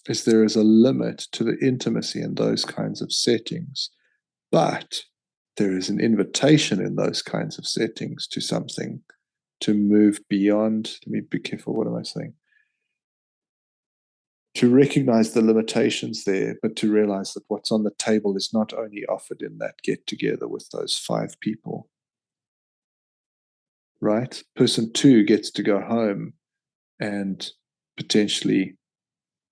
is there is a limit to the intimacy in those kinds of settings, but there is an invitation in those kinds of settings to something, to move beyond. Let me be careful, what am I saying? To recognize the limitations there, but to realize that what's on the table is not only offered in that get together with those 5 people, right? Person 2 gets to go home and potentially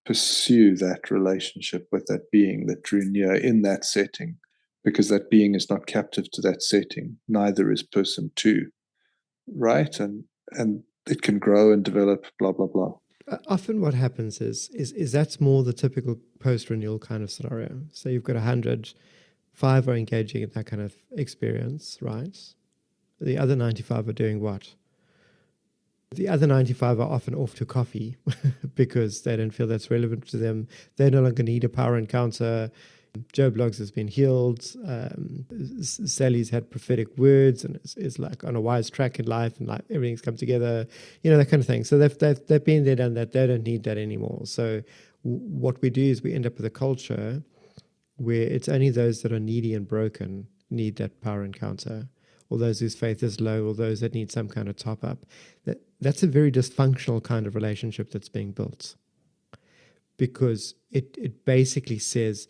pursue that relationship with that being that drew near in that setting, because that being is not captive to that setting. Neither is person 2, right? And it can grow and develop, blah, blah, blah. Often what happens is that's more the typical post-renewal kind of scenario. So you've got 100, 5 are engaging in that kind of experience, right? The other 95 are doing what? The other 95 are often off to coffee because they don't feel that's relevant to them. They no longer need a power encounter. Joe Bloggs has been healed. Sally's had prophetic words and is like on a wise track in life, and like everything's come together, that kind of thing. So they've been there, done that. They don't need that anymore. So what we do is we end up with a culture where it's only those that are needy and broken need that power encounter, or those whose faith is low, or those that need some kind of top up. That's a very dysfunctional kind of relationship that's being built, because it basically says,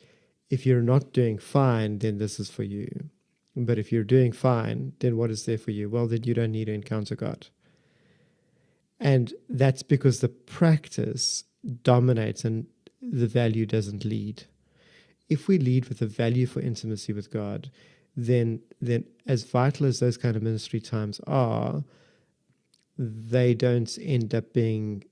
if you're not doing fine, then this is for you. But if you're doing fine, then what is there for you? Well, then you don't need to encounter God. And that's because the practice dominates and the value doesn't lead. If we lead with a value for intimacy with God, then as vital as those kind of ministry times are, they don't end up being,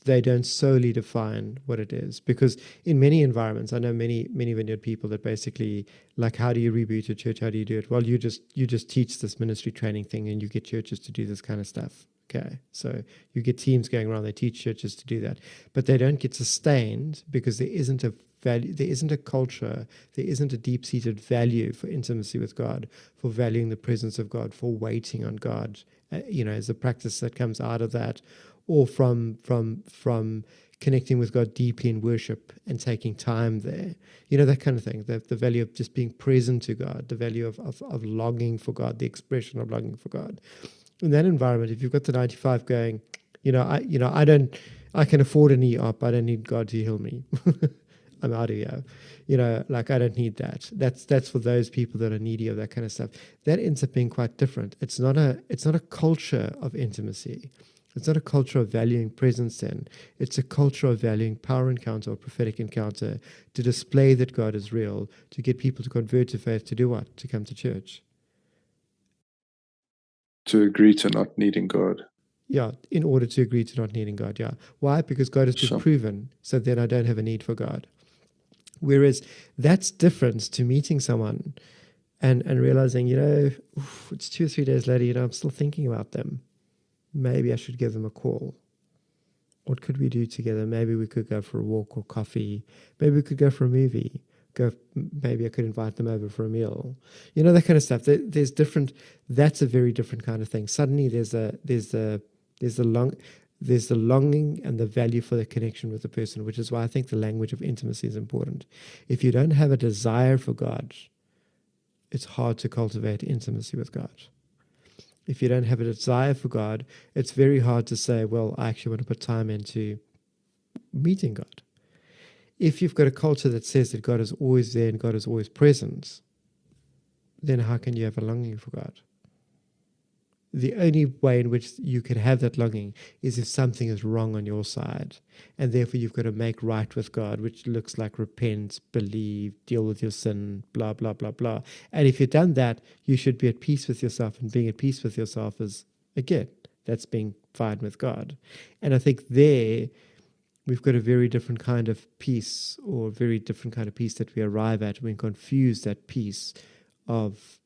they don't solely define what it is. Because in many environments, I know many vineyard people that basically, like, how do you reboot a church? How do you do it? Well, you just teach this ministry training thing, and you get churches to do this kind of stuff. Okay, so you get teams going around, they teach churches to do that, but they don't get sustained because there isn't a value, there isn't a culture, there isn't a deep-seated value for intimacy with God, for valuing the presence of God, for waiting on God, as a practice that comes out of that, or from connecting with God deeply in worship and taking time there, that kind of thing. The value of just being present to God, the value of longing for God, the expression of longing for God. In that environment, if you've got the 95 going, I can afford an e-op, I don't need God to heal me. I'm out of here. I don't need that. That's for those people that are needy of that kind of stuff. That ends up being quite different. It's not a culture of intimacy. It's not a culture of valuing presence then. It's a culture of valuing power encounter or prophetic encounter, to display that God is real, to get people to convert to faith, to do what? To come to church. To agree to not needing God. Yeah, in order to agree to not needing God, yeah. Why? Because God has been proven, so then I don't have a need for God. Whereas that's different to meeting someone and realizing, it's 2 or 3 days later, I'm still thinking about them. Maybe I should give them a call. What could we do together? Maybe we could go for a walk or coffee. Maybe we could go for a movie. Maybe I could invite them over for a meal. That kind of stuff. There's different. That's a very different kind of thing. Suddenly there's a long. there's the longing and the value for the connection with the person, which is why I think the language of intimacy is important. If you don't have a desire for God, it's hard to cultivate intimacy with God. If you don't have a desire for God, it's very hard to say, well, I actually want to put time into meeting God. If you've got a culture that says that God is always there and God is always present, then how can you have a longing for God? The only way in which you can have that longing is if something is wrong on your side, and therefore you've got to make right with God, which looks like repent, believe, deal with your sin, blah, blah, blah, blah. And if you've done that, you should be at peace with yourself, and being at peace with yourself is, again, that's being fine with God. And I think there we've got a very different kind of peace, or a very different kind of peace that we arrive at when we confuse that peace of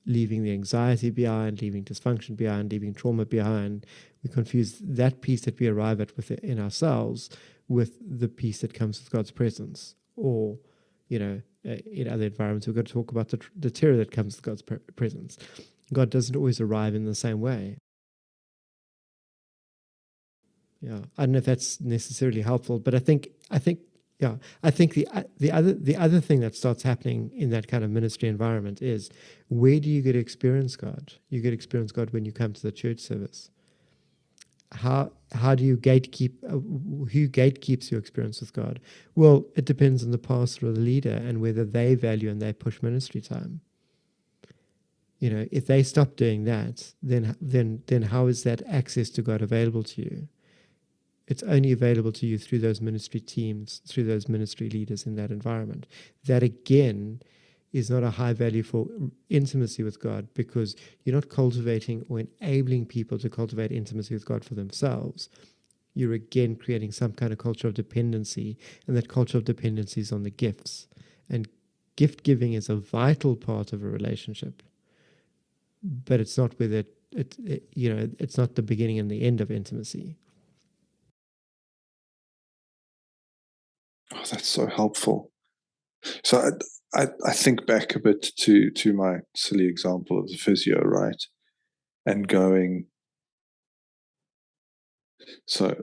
leaving the anxiety behind, leaving dysfunction behind, leaving trauma behind. We confuse that peace that we arrive at in ourselves with the peace that comes with God's presence. Or, in other environments, we've got to talk about the terror that comes with God's presence. God doesn't always arrive in the same way. Yeah, I don't know if that's necessarily helpful, but I think the other thing that starts happening in that kind of ministry environment is, where do you get to experience God? You get to experience God when you come to the church service. How do you gatekeep? Who gatekeeps your experience with God? Well, it depends on the pastor or the leader and whether they value and they push ministry time. If they stop doing that, then how is that access to God available to you? It's only available to you through those ministry teams, through those ministry leaders in that environment. That, again, is not a high value for intimacy with God, because you're not cultivating or enabling people to cultivate intimacy with God for themselves. You're, again, creating some kind of culture of dependency, and that culture of dependency is on the gifts. And gift giving is a vital part of a relationship, but it's not whether it's not the beginning and the end of intimacy. Oh, that's so helpful. So I think back a bit to my silly example of the physio, right? And going, so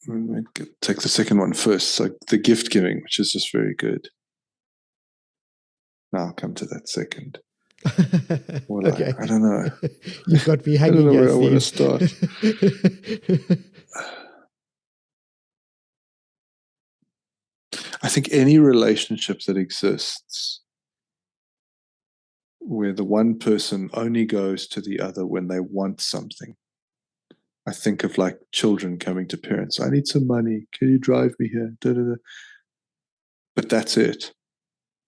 let me take the second one first. So the gift giving, which is just very good. Now I'll come to that second. Okay. I don't know. You've got me I hanging don't know here, where I want to start. I think any relationship that exists where the one person only goes to the other when they want something. I think of like children coming to parents. I need some money. Can you drive me here? Da, da, da. But that's it.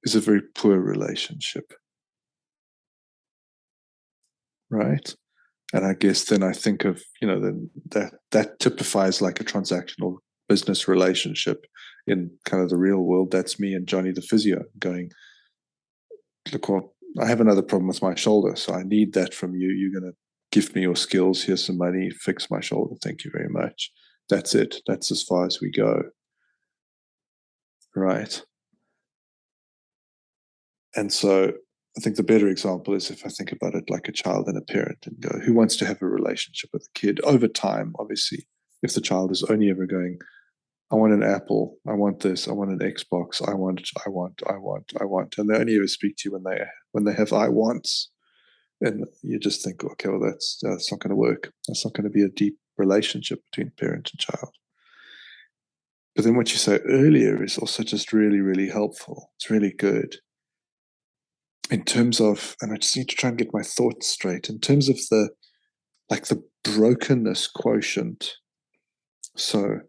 Is a very poor relationship. Right? And I guess then I think of, then that typifies like a transactional business relationship in kind of the real world. That's me and Johnny the physio going, look, well, I have another problem with my shoulder, so I need that from you. You're going to give me your skills. Here's some money. Fix my shoulder. Thank you very much. That's it. That's as far as we go. Right. And so I think the better example is if I think about it like a child and a parent and go, who wants to have a relationship with a kid over time? Obviously, if the child is only ever going, I want an Apple, I want this, I want an Xbox, I want, and they only ever speak to you when they have I wants, and you just think, okay, well that's not going to work. That's not going to be a deep relationship between parent and child. But then what you say earlier is also just really, really helpful. It's really good. In terms of, and I just need to try and get my thoughts straight, in terms of the brokenness quotient. So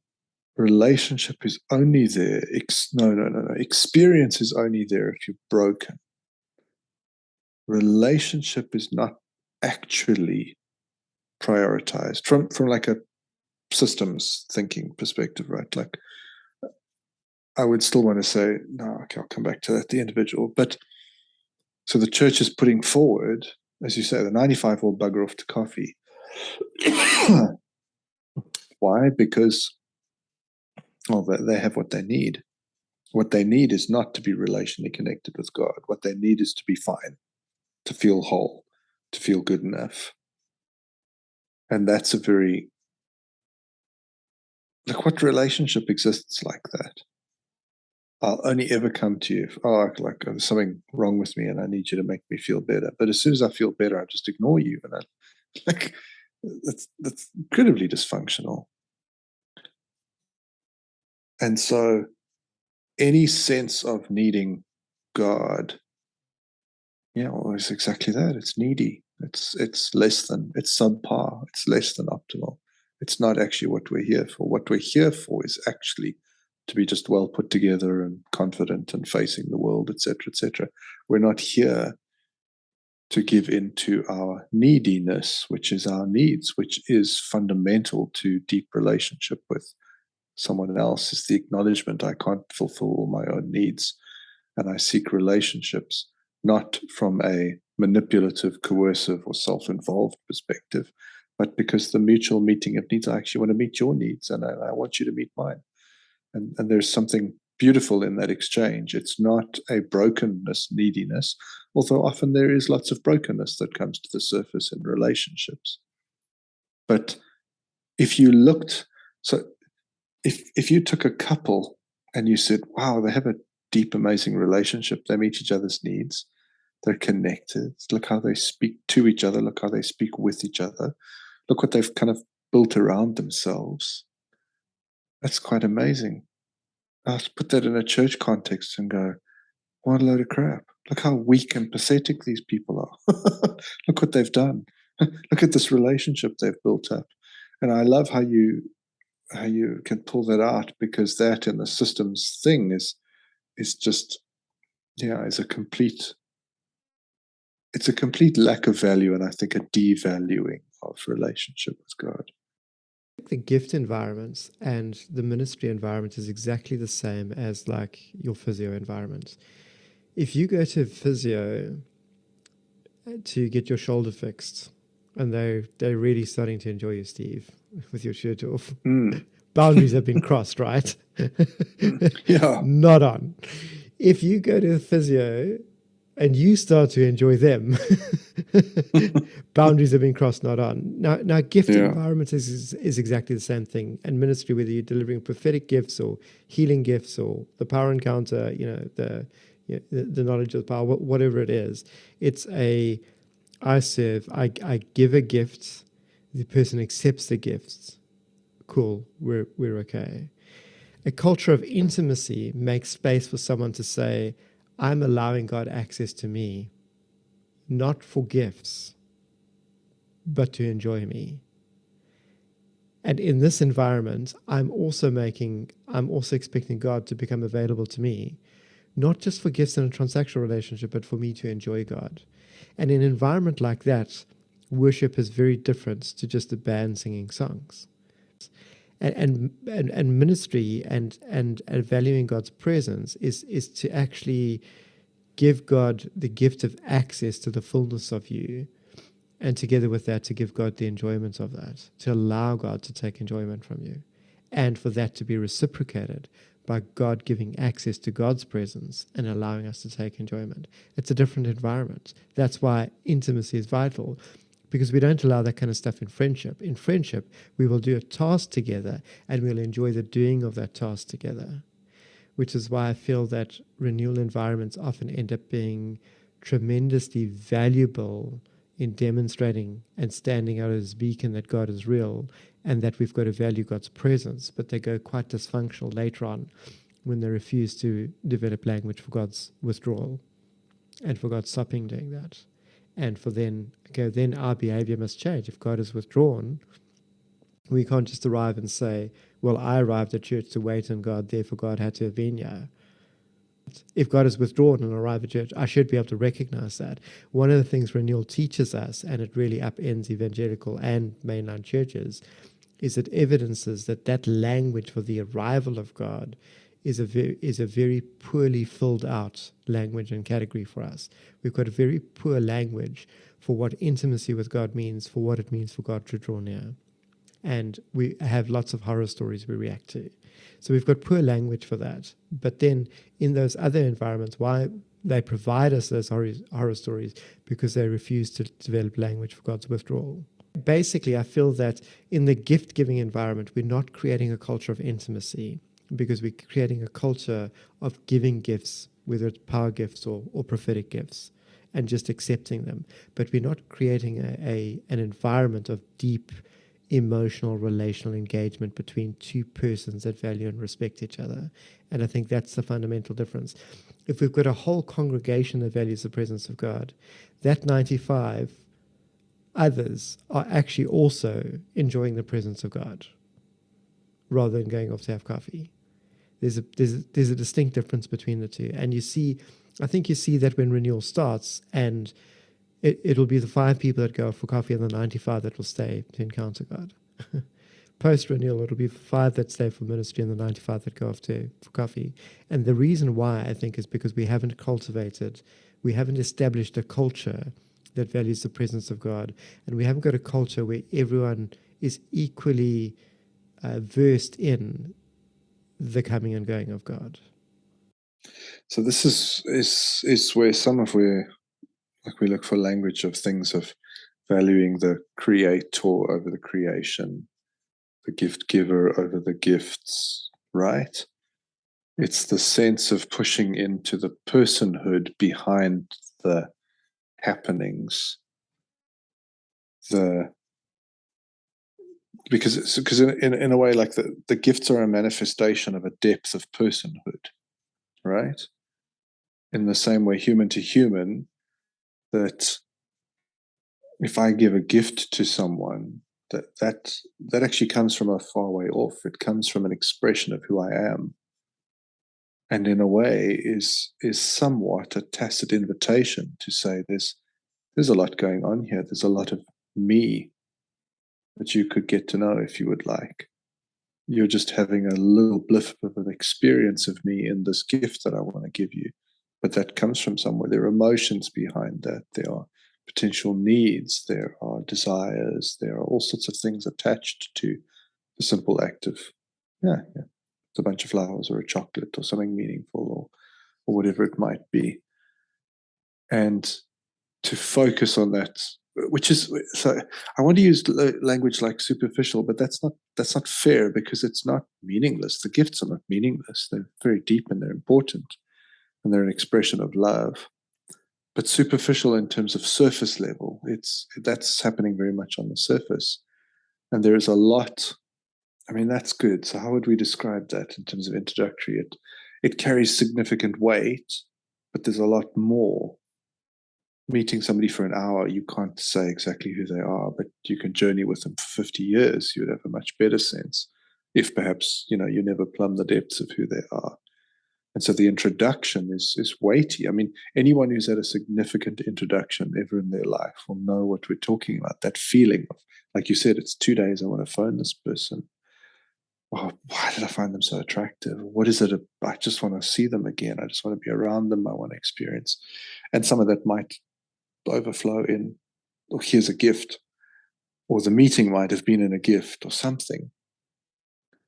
relationship is only there. No. Experience is only there if you're broken. Relationship is not actually prioritized from like a systems thinking perspective, right? Like I would still want to say, no, okay, I'll come back to that, the individual. But so the church is putting forward, as you say, the 95 will bugger off to coffee. Why? Because they have what they need. What they need is not to be relationally connected with God. What they need is to be fine, to feel whole, to feel good enough. And that's a very Like, what relationship exists like that? I'll only ever come to you if, like there's something wrong with me and I need you to make me feel better. But as soon as I feel better, I just ignore you. And like, that's incredibly dysfunctional. And so any sense of needing God, well, it's exactly that. It's needy. It's less than, it's subpar. It's less than optimal. It's not actually what we're here for. What we're here for is actually to be just well put together and confident and facing the world, etc., etc. We're not here to give in to our neediness, which is our needs, which is fundamental to deep relationship with someone else, is the acknowledgement I can't fulfill all my own needs. And I seek relationships not from a manipulative, coercive, or self-involved perspective, but because the mutual meeting of needs, I actually want to meet your needs and I want you to meet mine. And there's something beautiful in that exchange. It's not a brokenness, neediness, although often there is lots of brokenness that comes to the surface in relationships. But if you looked, so if you took a couple and you said, wow, they have a deep, amazing relationship, they meet each other's needs, they're connected, look how they speak to each other, look how they speak with each other, look what they've kind of built around themselves. That's quite amazing. Let's put that in a church context and go, what a load of crap. Look how weak and pathetic these people are. Look what they've done. Look at this relationship they've built up. And I love how you can pull that out, because that in the systems thing is just, is a complete lack of value, and I think a devaluing of relationship with God. The gift environment and the ministry environment is exactly the same as like your physio environment. If you go to physio to get your shoulder fixed, and they're really starting to enjoy you, Steve, with your shirt off, boundaries have been crossed, right? Yeah. Not on. If you go to the physio and you start to enjoy them, boundaries have been crossed, not on. Now gift environment is exactly the same thing. And ministry, whether you're delivering prophetic gifts or healing gifts or the power encounter, the knowledge of the power, whatever it is, it's I serve, I give a gift, the person accepts the gifts. Cool, we're okay. A culture of intimacy makes space for someone to say, I'm allowing God access to me, not for gifts, but to enjoy me. And in this environment, I'm also expecting God to become available to me, not just for gifts in a transactional relationship, but for me to enjoy God. And in an environment like that, worship is very different to just a band singing songs. And ministry and valuing God's presence is to actually give God the gift of access to the fullness of you, and together with that, to give God the enjoyment of that, to allow God to take enjoyment from you, and for that to be reciprocated by God giving access to God's presence and allowing us to take enjoyment. It's a different environment. That's why intimacy is vital, because we don't allow that kind of stuff in friendship. In friendship, we will do a task together and we'll enjoy the doing of that task together, which is why I feel that renewal environments often end up being tremendously valuable in demonstrating and standing out as a beacon that God is real and that we've got to value God's presence, but they go quite dysfunctional later on when they refuse to develop language for God's withdrawal and for God stopping doing that. And for then our behavior must change. If God is withdrawn, we can't just arrive and say, well, I arrived at church to wait on God, therefore God had to have been here. If God is withdrawn and arrive at church, I should be able to recognize that. One of the things renewal teaches us, and it really upends evangelical and mainline churches, is it evidences that language for the arrival of God is a very poorly filled out language and category for us. We've got a very poor language for what intimacy with God means, for what it means for God to draw near. And we have lots of horror stories we react to. So we've got poor language for that. But then in those other environments, why they provide us those horror stories? Because they refuse to develop language for God's withdrawal. Basically, I feel that in the gift-giving environment, we're not creating a culture of intimacy because we're creating a culture of giving gifts, whether it's power gifts or prophetic gifts, and just accepting them. But we're not creating an environment of deep emotional, relational engagement between two persons that value and respect each other. And I think that's the fundamental difference. If we've got a whole congregation that values the presence of God, that 95 others are actually also enjoying the presence of God rather than going off to have coffee. There's a distinct difference between the two. And I think you see that when renewal starts, and it'll be the 5 people that go off for coffee and the 95 that will stay to encounter God. Post-renewal, it'll be 5 that stay for ministry and the 95 that go off for coffee. And the reason why, I think, is because we haven't established a culture that values the presence of God. And we haven't got a culture where everyone is equally versed in the coming and going of God. So this is where like we look for language of things of valuing the creator over the creation, the gift giver over the gifts, right? It's the sense of pushing into the personhood behind the happenings, because in a way, like the gifts are a manifestation of a depth of personhood, right? In the same way, human to human, that if I give a gift to someone, that actually comes from a far way off. It comes from an expression of who I am, and in a way is somewhat a tacit invitation to say there's a lot going on here. There's a lot of me that you could get to know if you would like. You're just having a little blip of an experience of me in this gift that I want to give you. But that comes from somewhere. There are emotions behind that. There are potential needs. There are desires. There are all sorts of things attached to the simple act of, it's a bunch of flowers or a chocolate or something meaningful or whatever it might be. And to focus on that, which is, so I want to use language like superficial, but that's not fair, because it's not meaningless. The gifts are not meaningless. They're very deep and they're important, and they're an expression of love. But superficial in terms of surface level, that's happening very much on the surface. And there is a lot. I mean, that's good. So how would we describe that in terms of introductory? It carries significant weight, but there's a lot more. Meeting somebody for an hour, you can't say exactly who they are, but you can journey with them for 50 years. You would have a much better sense if perhaps, you never plumb the depths of who they are. And so the introduction is weighty. I mean, anyone who's had a significant introduction ever in their life will know what we're talking about. That feeling of, like you said, it's 2 days, I want to phone this person. Oh, why did I find them so attractive? What is it? I just want to see them again. I just want to be around them. I want to experience. And some of that might overflow in, oh, here's a gift, or the meeting might have been in a gift or something.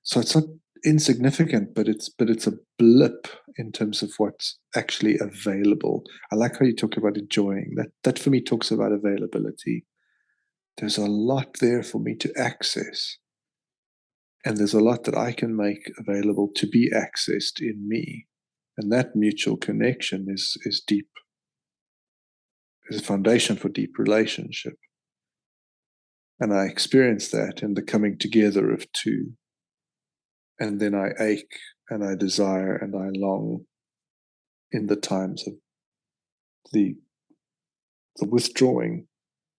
So it's not insignificant, but it's a blip in terms of what's actually available. I like how you talk about enjoying. That for me talks about availability. There's a lot there for me to access, and there's a lot that I can make available to be accessed in me, and that mutual connection is deep. Is a foundation for deep relationship. And I experience that in the coming together of two. And then I ache and I desire and I long in the times of the withdrawing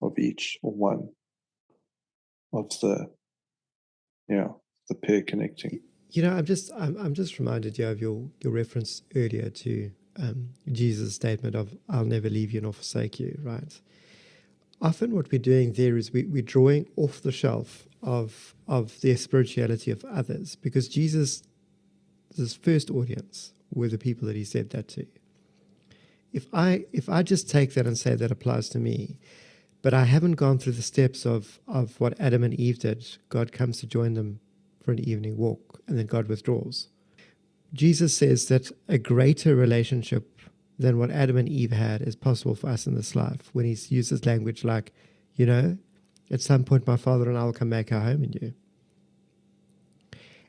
of each or one of the pair connecting. I'm just reminded of your reference earlier to Jesus' statement of "I'll never leave you nor forsake you." Right. Often, what we're doing there is we're drawing off the shelf of the spirituality of others, because Jesus' first audience were the people that he said that to. If I just take that and say that applies to me, but I haven't gone through the steps of what Adam and Eve did, God comes to join them for an evening walk, and then God withdraws. Jesus says that a greater relationship than what Adam and Eve had is possible for us in this life, when he uses language like, At some point, my Father and I will come make our home in you.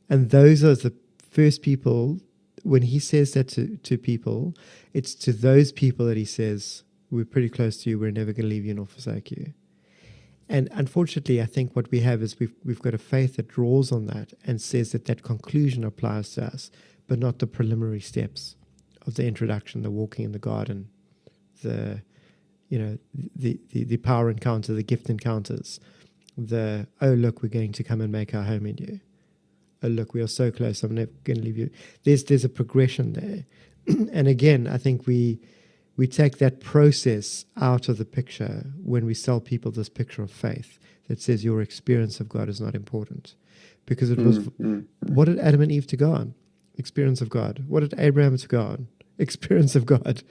And those are the first people, when he says that to people, it's to those people that he says, we're pretty close to you, we're never going to leave you nor forsake you. And unfortunately, I think what we have is we've got a faith that draws on that and says that that conclusion applies to us, but not the preliminary steps of the introduction, the walking in the garden, the power encounter, the gift encounters, the, oh, look, we're going to come and make our home in you. Oh, look, we are so close, I'm never going to leave you. There's a progression there. And again, I think we take that process out of the picture when we sell people this picture of faith that says your experience of God is not important. Because it was, what did Adam and Eve to go on? Experience of God. What did Abraham to go on? Experience of God.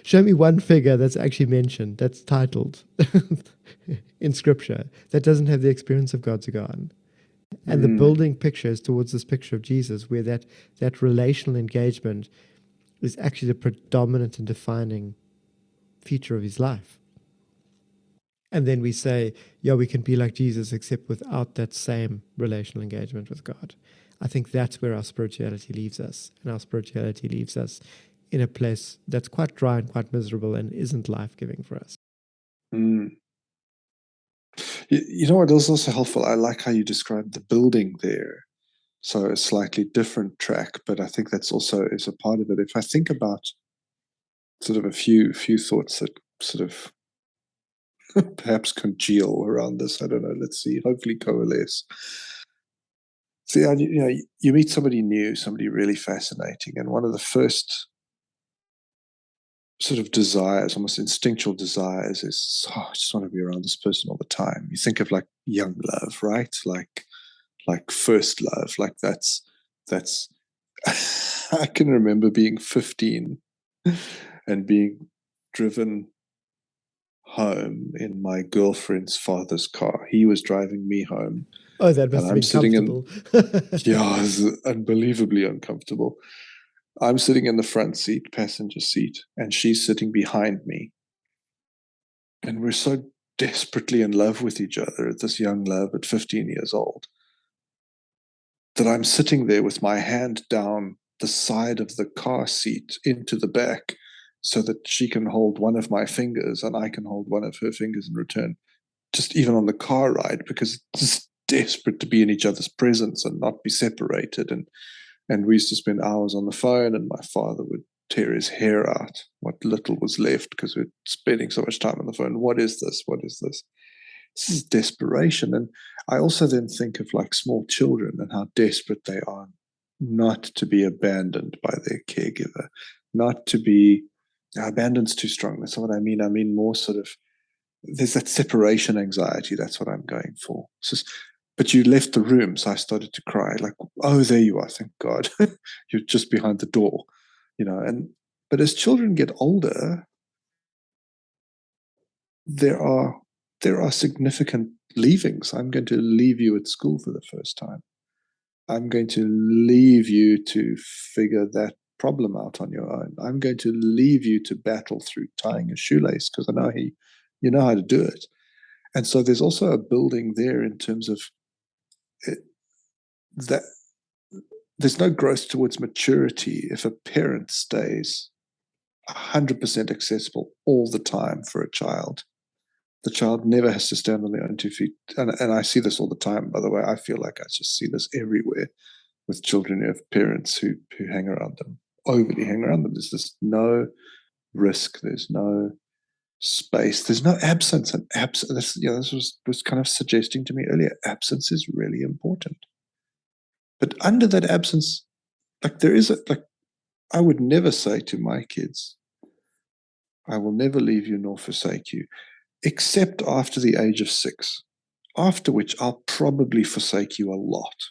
Show me one figure that's actually mentioned, that's titled in Scripture, that doesn't have the experience of God to go on. And the building picture is towards this picture of Jesus, where that relational engagement is actually the predominant and defining feature of his life. And then we say, yeah, we can be like Jesus, except without that same relational engagement with God. I think that's where our spirituality leaves us. And our spirituality leaves us in a place that's quite dry and quite miserable and isn't life-giving for us. You know what is also helpful? I like how you described the building there. So a slightly different track, but I think that's also is a part of it. If I think about sort of a few thoughts that sort of perhaps congeal around this, I don't know, let's see, hopefully coalesce. See, you meet somebody new, somebody really fascinating, and one of the first sort of desires, almost instinctual desires, is, I just want to be around this person all the time. You think of like young love, right? Like first love, like that's I can remember being 15 and being driven home in my girlfriend's father's car. He was driving me home. Oh, that must have been comfortable. Yeah, it was unbelievably uncomfortable. I'm sitting in the front seat, passenger seat, and she's sitting behind me. And we're so desperately in love with each other, this young love at 15 years old, that I'm sitting there with my hand down the side of the car seat into the back so that she can hold one of my fingers and I can hold one of her fingers in return, just even on the car ride, because it's just desperate to be in each other's presence and not be separated. And we used to spend hours on the phone, and my father would tear his hair out, what little was left, because we're spending so much time on the phone. What is this? What is this? This is desperation. And I also then think of like small children and how desperate they are not to be abandoned by their caregiver, not to be, abandoned's too strong. That's not what I mean. I mean more sort of, there's that separation anxiety. That's what I'm going for. But you left the room, so I started to cry. Like, oh, there you are. Thank God, you're just behind the door, But as children get older, there are significant leavings. I'm going to leave you at school for the first time. I'm going to leave you to figure that problem out on your own. I'm going to leave you to battle through tying a shoelace because I know you know how to do it. And so there's also a building there in terms of that there's no growth towards maturity if a parent stays 100% accessible all the time for a child. The child never has to stand on their own 2 feet. And I see this all the time, by the way. I feel like I just see this everywhere with children who have parents who hang around them, overly hang around them. There's just no risk. There's no space. There's no absence. And this was kind of suggesting to me earlier, absence is really important. But under that absence, I would never say to my kids, I will never leave you nor forsake you, except after the age of 6, after which I'll probably forsake you a lot.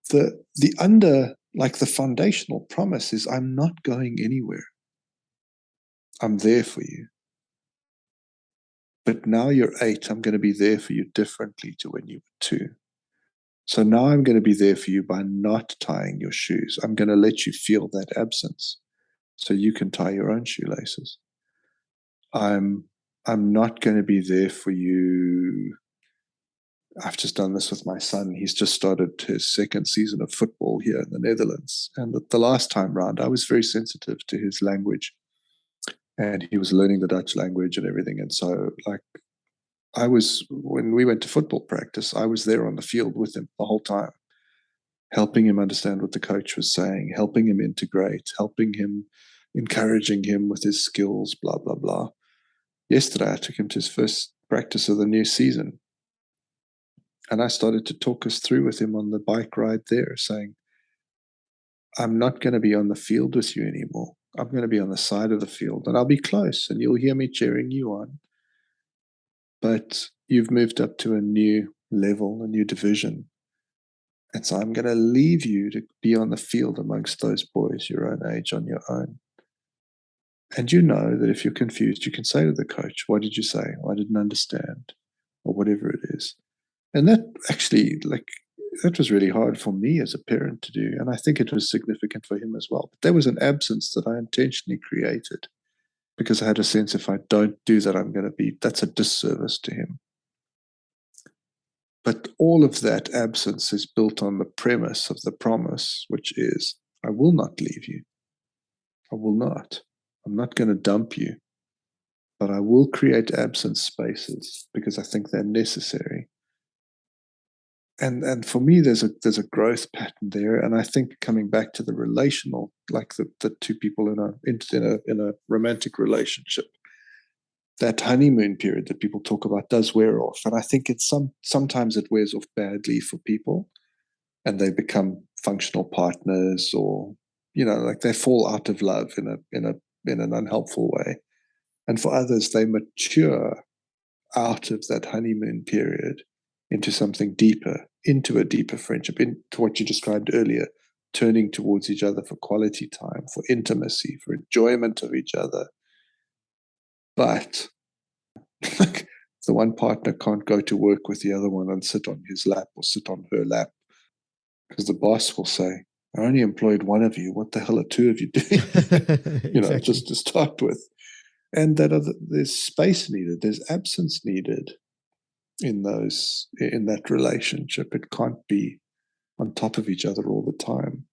The foundational promise is I'm not going anywhere. I'm there for you. But now you're 8, I'm going to be there for you differently to when you were 2. So now I'm going to be there for you by not tying your shoes. I'm going to let you feel that absence so you can tie your own shoelaces. I'm I'm not going to be there for you. I've just done this with my son. He's just started his second season of football here in the Netherlands. And the last time round, I was very sensitive to his language. And he was learning the Dutch language and everything. And so, like, when we went to football practice, I was there on the field with him the whole time, helping him understand what the coach was saying, helping him integrate, helping him, encouraging him with his skills, blah, blah, blah. Yesterday, I took him to his first practice of the new season. And I started to talk us through with him on the bike ride there, saying, I'm not going to be on the field with you anymore. I'm going to be on the side of the field, and I'll be close, and you'll hear me cheering you on. But you've moved up to a new level, a new division. And so I'm going to leave you to be on the field amongst those boys your own age on your own. And you know that if you're confused, you can say to the coach, what did you say? Well, I didn't understand, or whatever it is. And that actually, that was really hard for me as a parent to do. And I think it was significant for him as well. But there was an absence that I intentionally created because I had a sense if I don't do that, that's a disservice to him. But all of that absence is built on the premise of the promise, which is, I will not leave you. I will not. I'm not going to dump you. But I will create absence spaces because I think they're necessary. And for me, there's a growth pattern there. And I think coming back to the relational, like the two people in a romantic relationship, that honeymoon period that people talk about does wear off. And I think sometimes it wears off badly for people and they become functional partners, or, like they fall out of love in an unhelpful way. And for others, they mature out of that honeymoon period into something deeper, into a deeper friendship, into what you described earlier, turning towards each other for quality time, for intimacy, for enjoyment of each other. But the one partner can't go to work with the other one and sit on his lap or sit on her lap because the boss will say, I only employed one of you. What the hell are two of you doing? Exactly. Just to start with. And there's space needed, there's absence needed in that relationship. It can't be on top of each other all the time.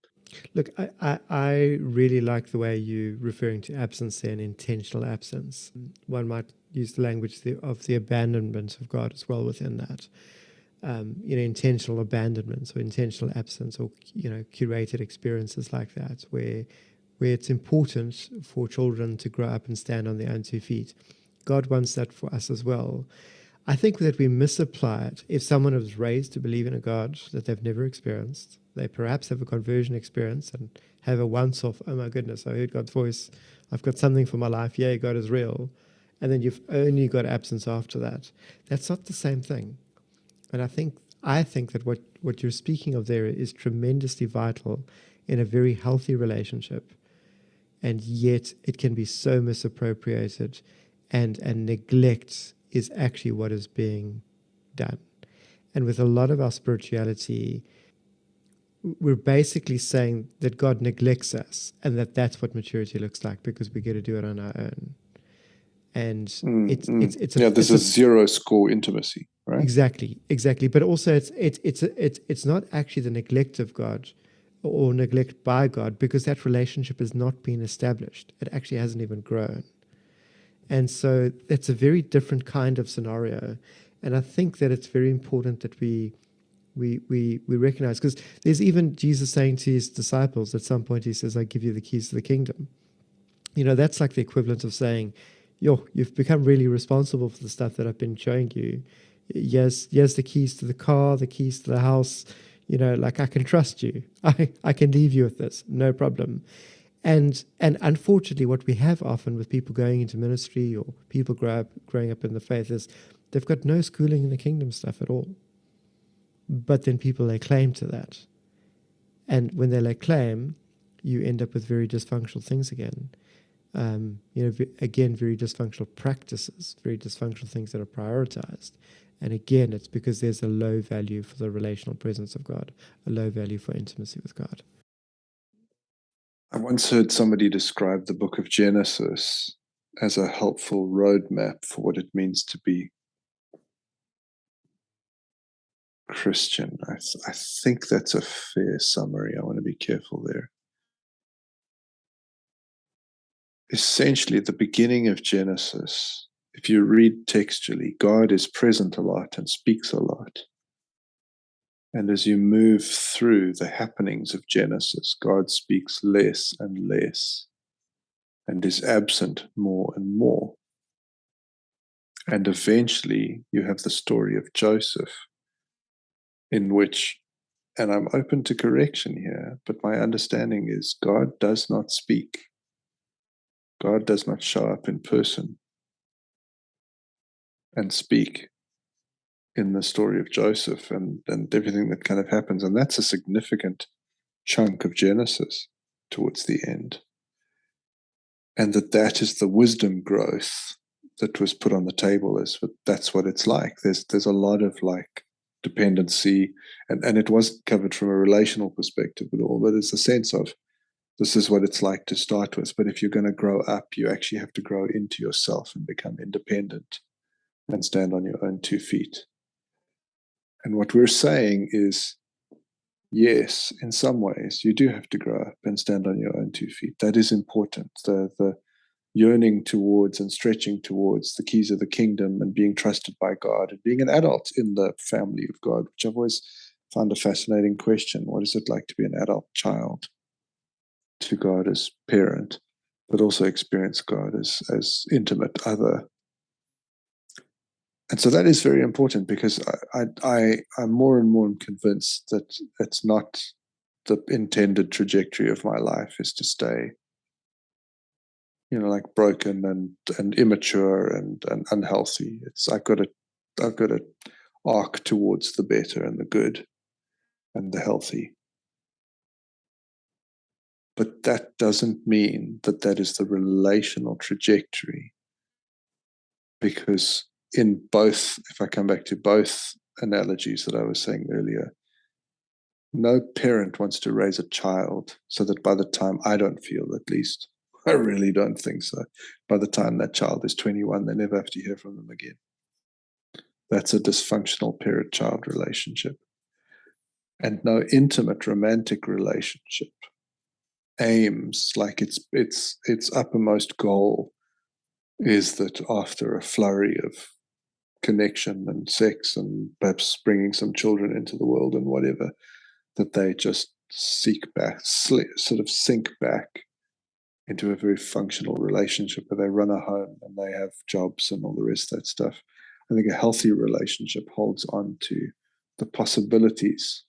Look, I really like the way you're referring to absence there and intentional absence. One might use the language of the abandonment of God as well within that. Intentional abandonment or intentional absence, or curated experiences like that, where it's important for children to grow up and stand on their own 2 feet. God wants that for us as well. I think that we misapply it. If someone is raised to believe in a God that they've never experienced, they perhaps have a conversion experience and have a once-off, oh my goodness, I heard God's voice, I've got something for my life, yay, God is real. And then you've only got absence after that. That's not the same thing. And I think that what you're speaking of there is tremendously vital in a very healthy relationship. And yet it can be so misappropriated, and neglect is actually what is being done. And with a lot of our spirituality, we're basically saying that God neglects us and that's what maturity looks like because we get to do it on our own. And there's a zero score intimacy, right? Exactly. But also it's not actually the neglect of God or neglect by God, because that relationship has not been established. It actually hasn't even grown. And so it's a very different kind of scenario. And I think that it's very important that we recognize, because there's even Jesus saying to his disciples at some point, he says, I give you the keys to the kingdom. That's like the equivalent of saying, you've become really responsible for the stuff that I've been showing you. Yes, the keys to the car, the keys to the house, I can trust you. I can leave you with this, no problem. And unfortunately, what we have often with people going into ministry or people growing up in the faith is they've got no schooling in the kingdom stuff at all. But then people lay claim to that. And when they lay claim, you end up with very dysfunctional things again. Again, very dysfunctional practices, very dysfunctional things that are prioritized. And again, it's because there's a low value for the relational presence of God, a low value for intimacy with God. I once heard somebody describe the book of Genesis as a helpful roadmap for what it means to be Christian. I think that's a fair summary. I want to be careful there. Essentially, at the beginning of Genesis, if you read textually, God is present a lot and speaks a lot. And as you move through the happenings of Genesis, God speaks less and less and is absent more and more. And eventually, you have the story of Joseph, in which, and I'm open to correction here, but my understanding is God does not speak. God does not show up in person and speak in the story of Joseph and everything that kind of happens. And that's a significant chunk of Genesis towards the end. And that is the wisdom growth that was put on the table. That's what it's like. There's a lot of like dependency, and it wasn't covered from a relational perspective at all, but it's a sense of this is what it's like to start with. But if you're going to grow up, you actually have to grow into yourself and become independent and stand on your own 2 feet. And what we're saying is, yes, in some ways, you do have to grow up and stand on your own 2 feet. That is important. The yearning towards and stretching towards the keys of the kingdom and being trusted by God and being an adult in the family of God, which I've always found a fascinating question. What is it like to be an adult child to God as parent, but also experience God as intimate other? And so that is very important, because I'm more and more convinced that it's not the intended trajectory of my life is to stay, like broken and immature and unhealthy. I've got to arc towards the better and the good and the healthy. But that doesn't mean that is the relational trajectory, because in both, if I come back to both analogies that I was saying earlier, no parent wants to raise a child so that by the time, I don't feel, at least, I really don't think so, by the time that child is 21, they never have to hear from them again. That's a dysfunctional parent-child relationship. And no intimate romantic relationship aims, like its uppermost goal is that after a flurry of connection and sex and perhaps bringing some children into the world and whatever, that they just sort of sink back into a very functional relationship where they run a home and they have jobs and all the rest of that stuff. I think a healthy relationship holds on to the possibilities,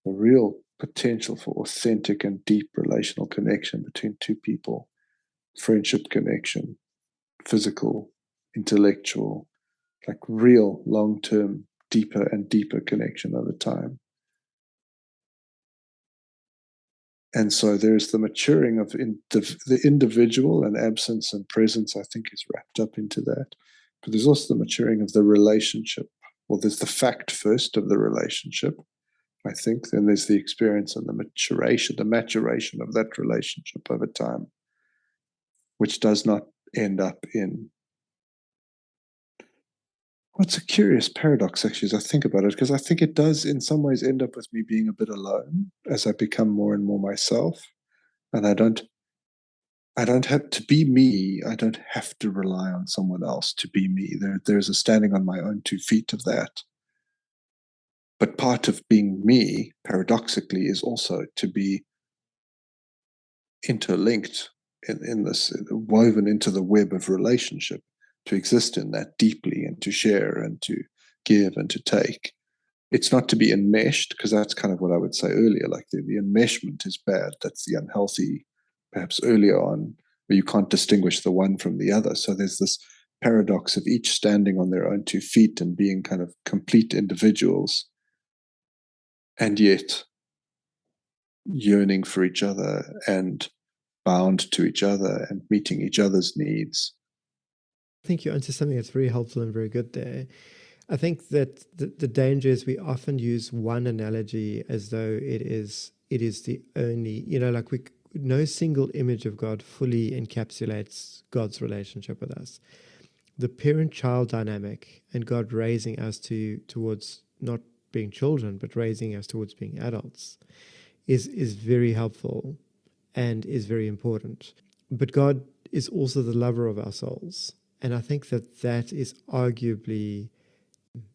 the real potential for authentic and deep relational connection between two people, friendship connection, physical, intellectual, like real long-term, deeper and deeper connection over time. And so there's the maturing of the individual, and absence and presence, I think, is wrapped up into that. But there's also the maturing of the relationship. Well, there's the fact first of the relationship, I think. Then there's the experience and the maturation of that relationship over time, which does not end up in. What's a curious paradox, actually, as I think about it, because I think it does in some ways end up with me being a bit alone as I become more and more myself. And I don't have to be me. I don't have to rely on someone else to be me. There's a standing on my own 2 feet of that. But part of being me, paradoxically, is also to be interlinked in this, woven into the web of relationship, to exist in that deeply and to share and to give and to take. It's not to be enmeshed, because that's kind of what I would say earlier, like the enmeshment is bad. That's the unhealthy, perhaps earlier on, where you can't distinguish the one from the other. So there's this paradox of each standing on their own 2 feet and being kind of complete individuals, and yet yearning for each other and bound to each other and meeting each other's needs. I think you're onto something that's very helpful and very good there. I think that the danger is we often use one analogy as though it is the only, like no single image of God fully encapsulates God's relationship with us. The parent-child dynamic and God raising us towards not being children, but raising us towards being adults is very helpful and is very important. But God is also the lover of our souls. And I think that is arguably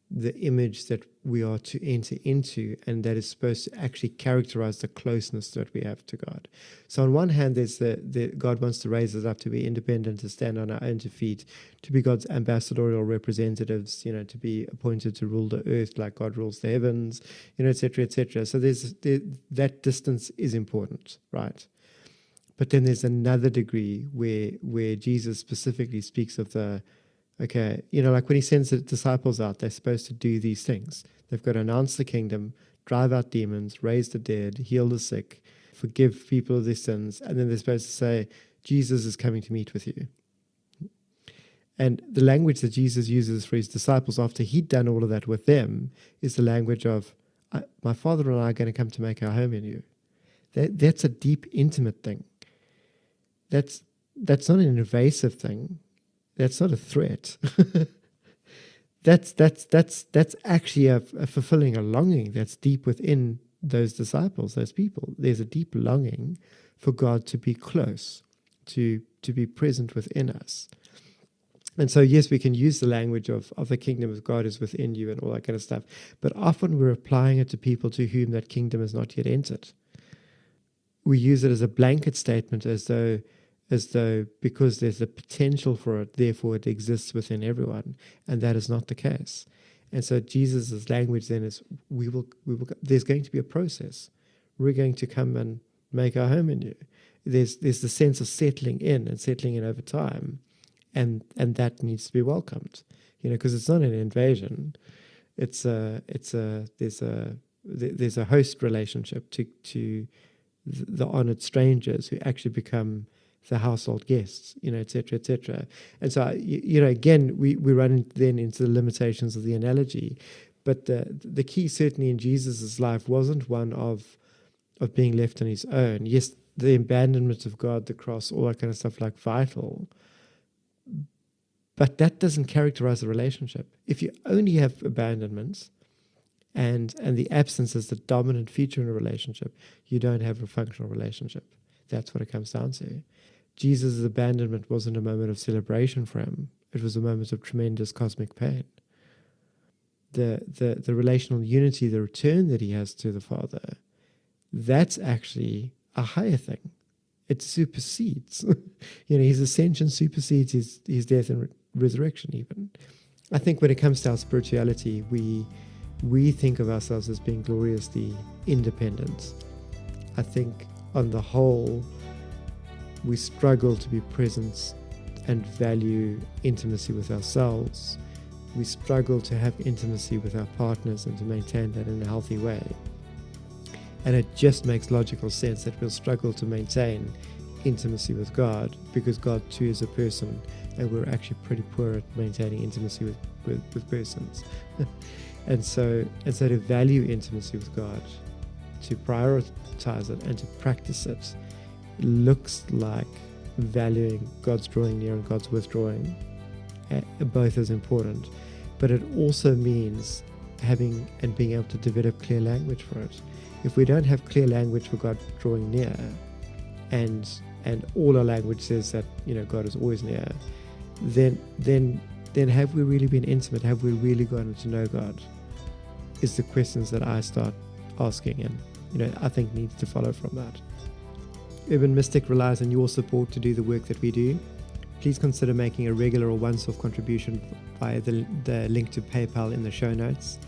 the image that we are to enter into, and that is supposed to actually characterize the closeness that we have to God. So on one hand, there's the God wants to raise us up to be independent, to stand on our own 2 feet, to be God's ambassadorial representatives, to be appointed to rule the earth like God rules the heavens, et cetera, et cetera. So that distance is important, right? But then there's another degree where Jesus specifically speaks of like when he sends the disciples out, they're supposed to do these things. They've got to announce the kingdom, drive out demons, raise the dead, heal the sick, forgive people of their sins, and then they're supposed to say, Jesus is coming to meet with you. And the language that Jesus uses for his disciples after he'd done all of that with them is the language of, my Father and I are going to come to make our home in you. That's a deep, intimate thing. That's not an invasive thing. That's not a threat. That's actually a fulfilling a longing that's deep within those disciples, those people. There's a deep longing for God to be close, to be present within us. And so, yes, we can use the language of the kingdom of God is within you and all that kind of stuff, but often we're applying it to people to whom that kingdom has not yet entered. We use it as a blanket statement, as though because there's a potential for it, therefore it exists within everyone, and that is not the case. And so Jesus' language then is, there's going to be a process. We're going to come and make our home in you. There's the sense of settling in over time, and that needs to be welcomed, because it's not an invasion. There's a host relationship to the honored strangers who actually become the household guests, et cetera, et cetera. And so, again, we run then into the limitations of the analogy. But the key certainly in Jesus' life wasn't one of being left on his own. Yes, the abandonment of God, the cross, all that kind of stuff, like vital. But that doesn't characterize a relationship. If you only have abandonments and the absence is the dominant feature in a relationship, you don't have a functional relationship. That's what it comes down to. Jesus' abandonment wasn't a moment of celebration for him. It was a moment of tremendous cosmic pain. The relational unity, the return that he has to the Father, that's actually a higher thing. It supersedes. His ascension supersedes his death and resurrection even. I think when it comes to our spirituality, we think of ourselves as being gloriously independent. I think on the whole, we struggle to be present and value intimacy with ourselves. We struggle to have intimacy with our partners and to maintain that in a healthy way. And it just makes logical sense that we'll struggle to maintain intimacy with God, because God too is a person, and we're actually pretty poor at maintaining intimacy with persons. and so to value intimacy with God, to prioritize it and to practice it, looks like valuing God's drawing near and God's withdrawing, both as important. But it also means having and being able to develop clear language for it. If we don't have clear language for God drawing near, and all our language says that God is always near, then have we really been intimate? Have we really gotten to know God? Is the questions that I start asking, and I think needs to follow from that. Urban Mystic relies on your support to do the work that we do. Please consider making a regular or once-off contribution via the link to PayPal in the show notes.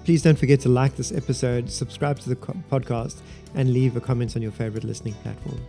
Please don't forget to like this episode, subscribe to the podcast, and leave a comment on your favorite listening platform.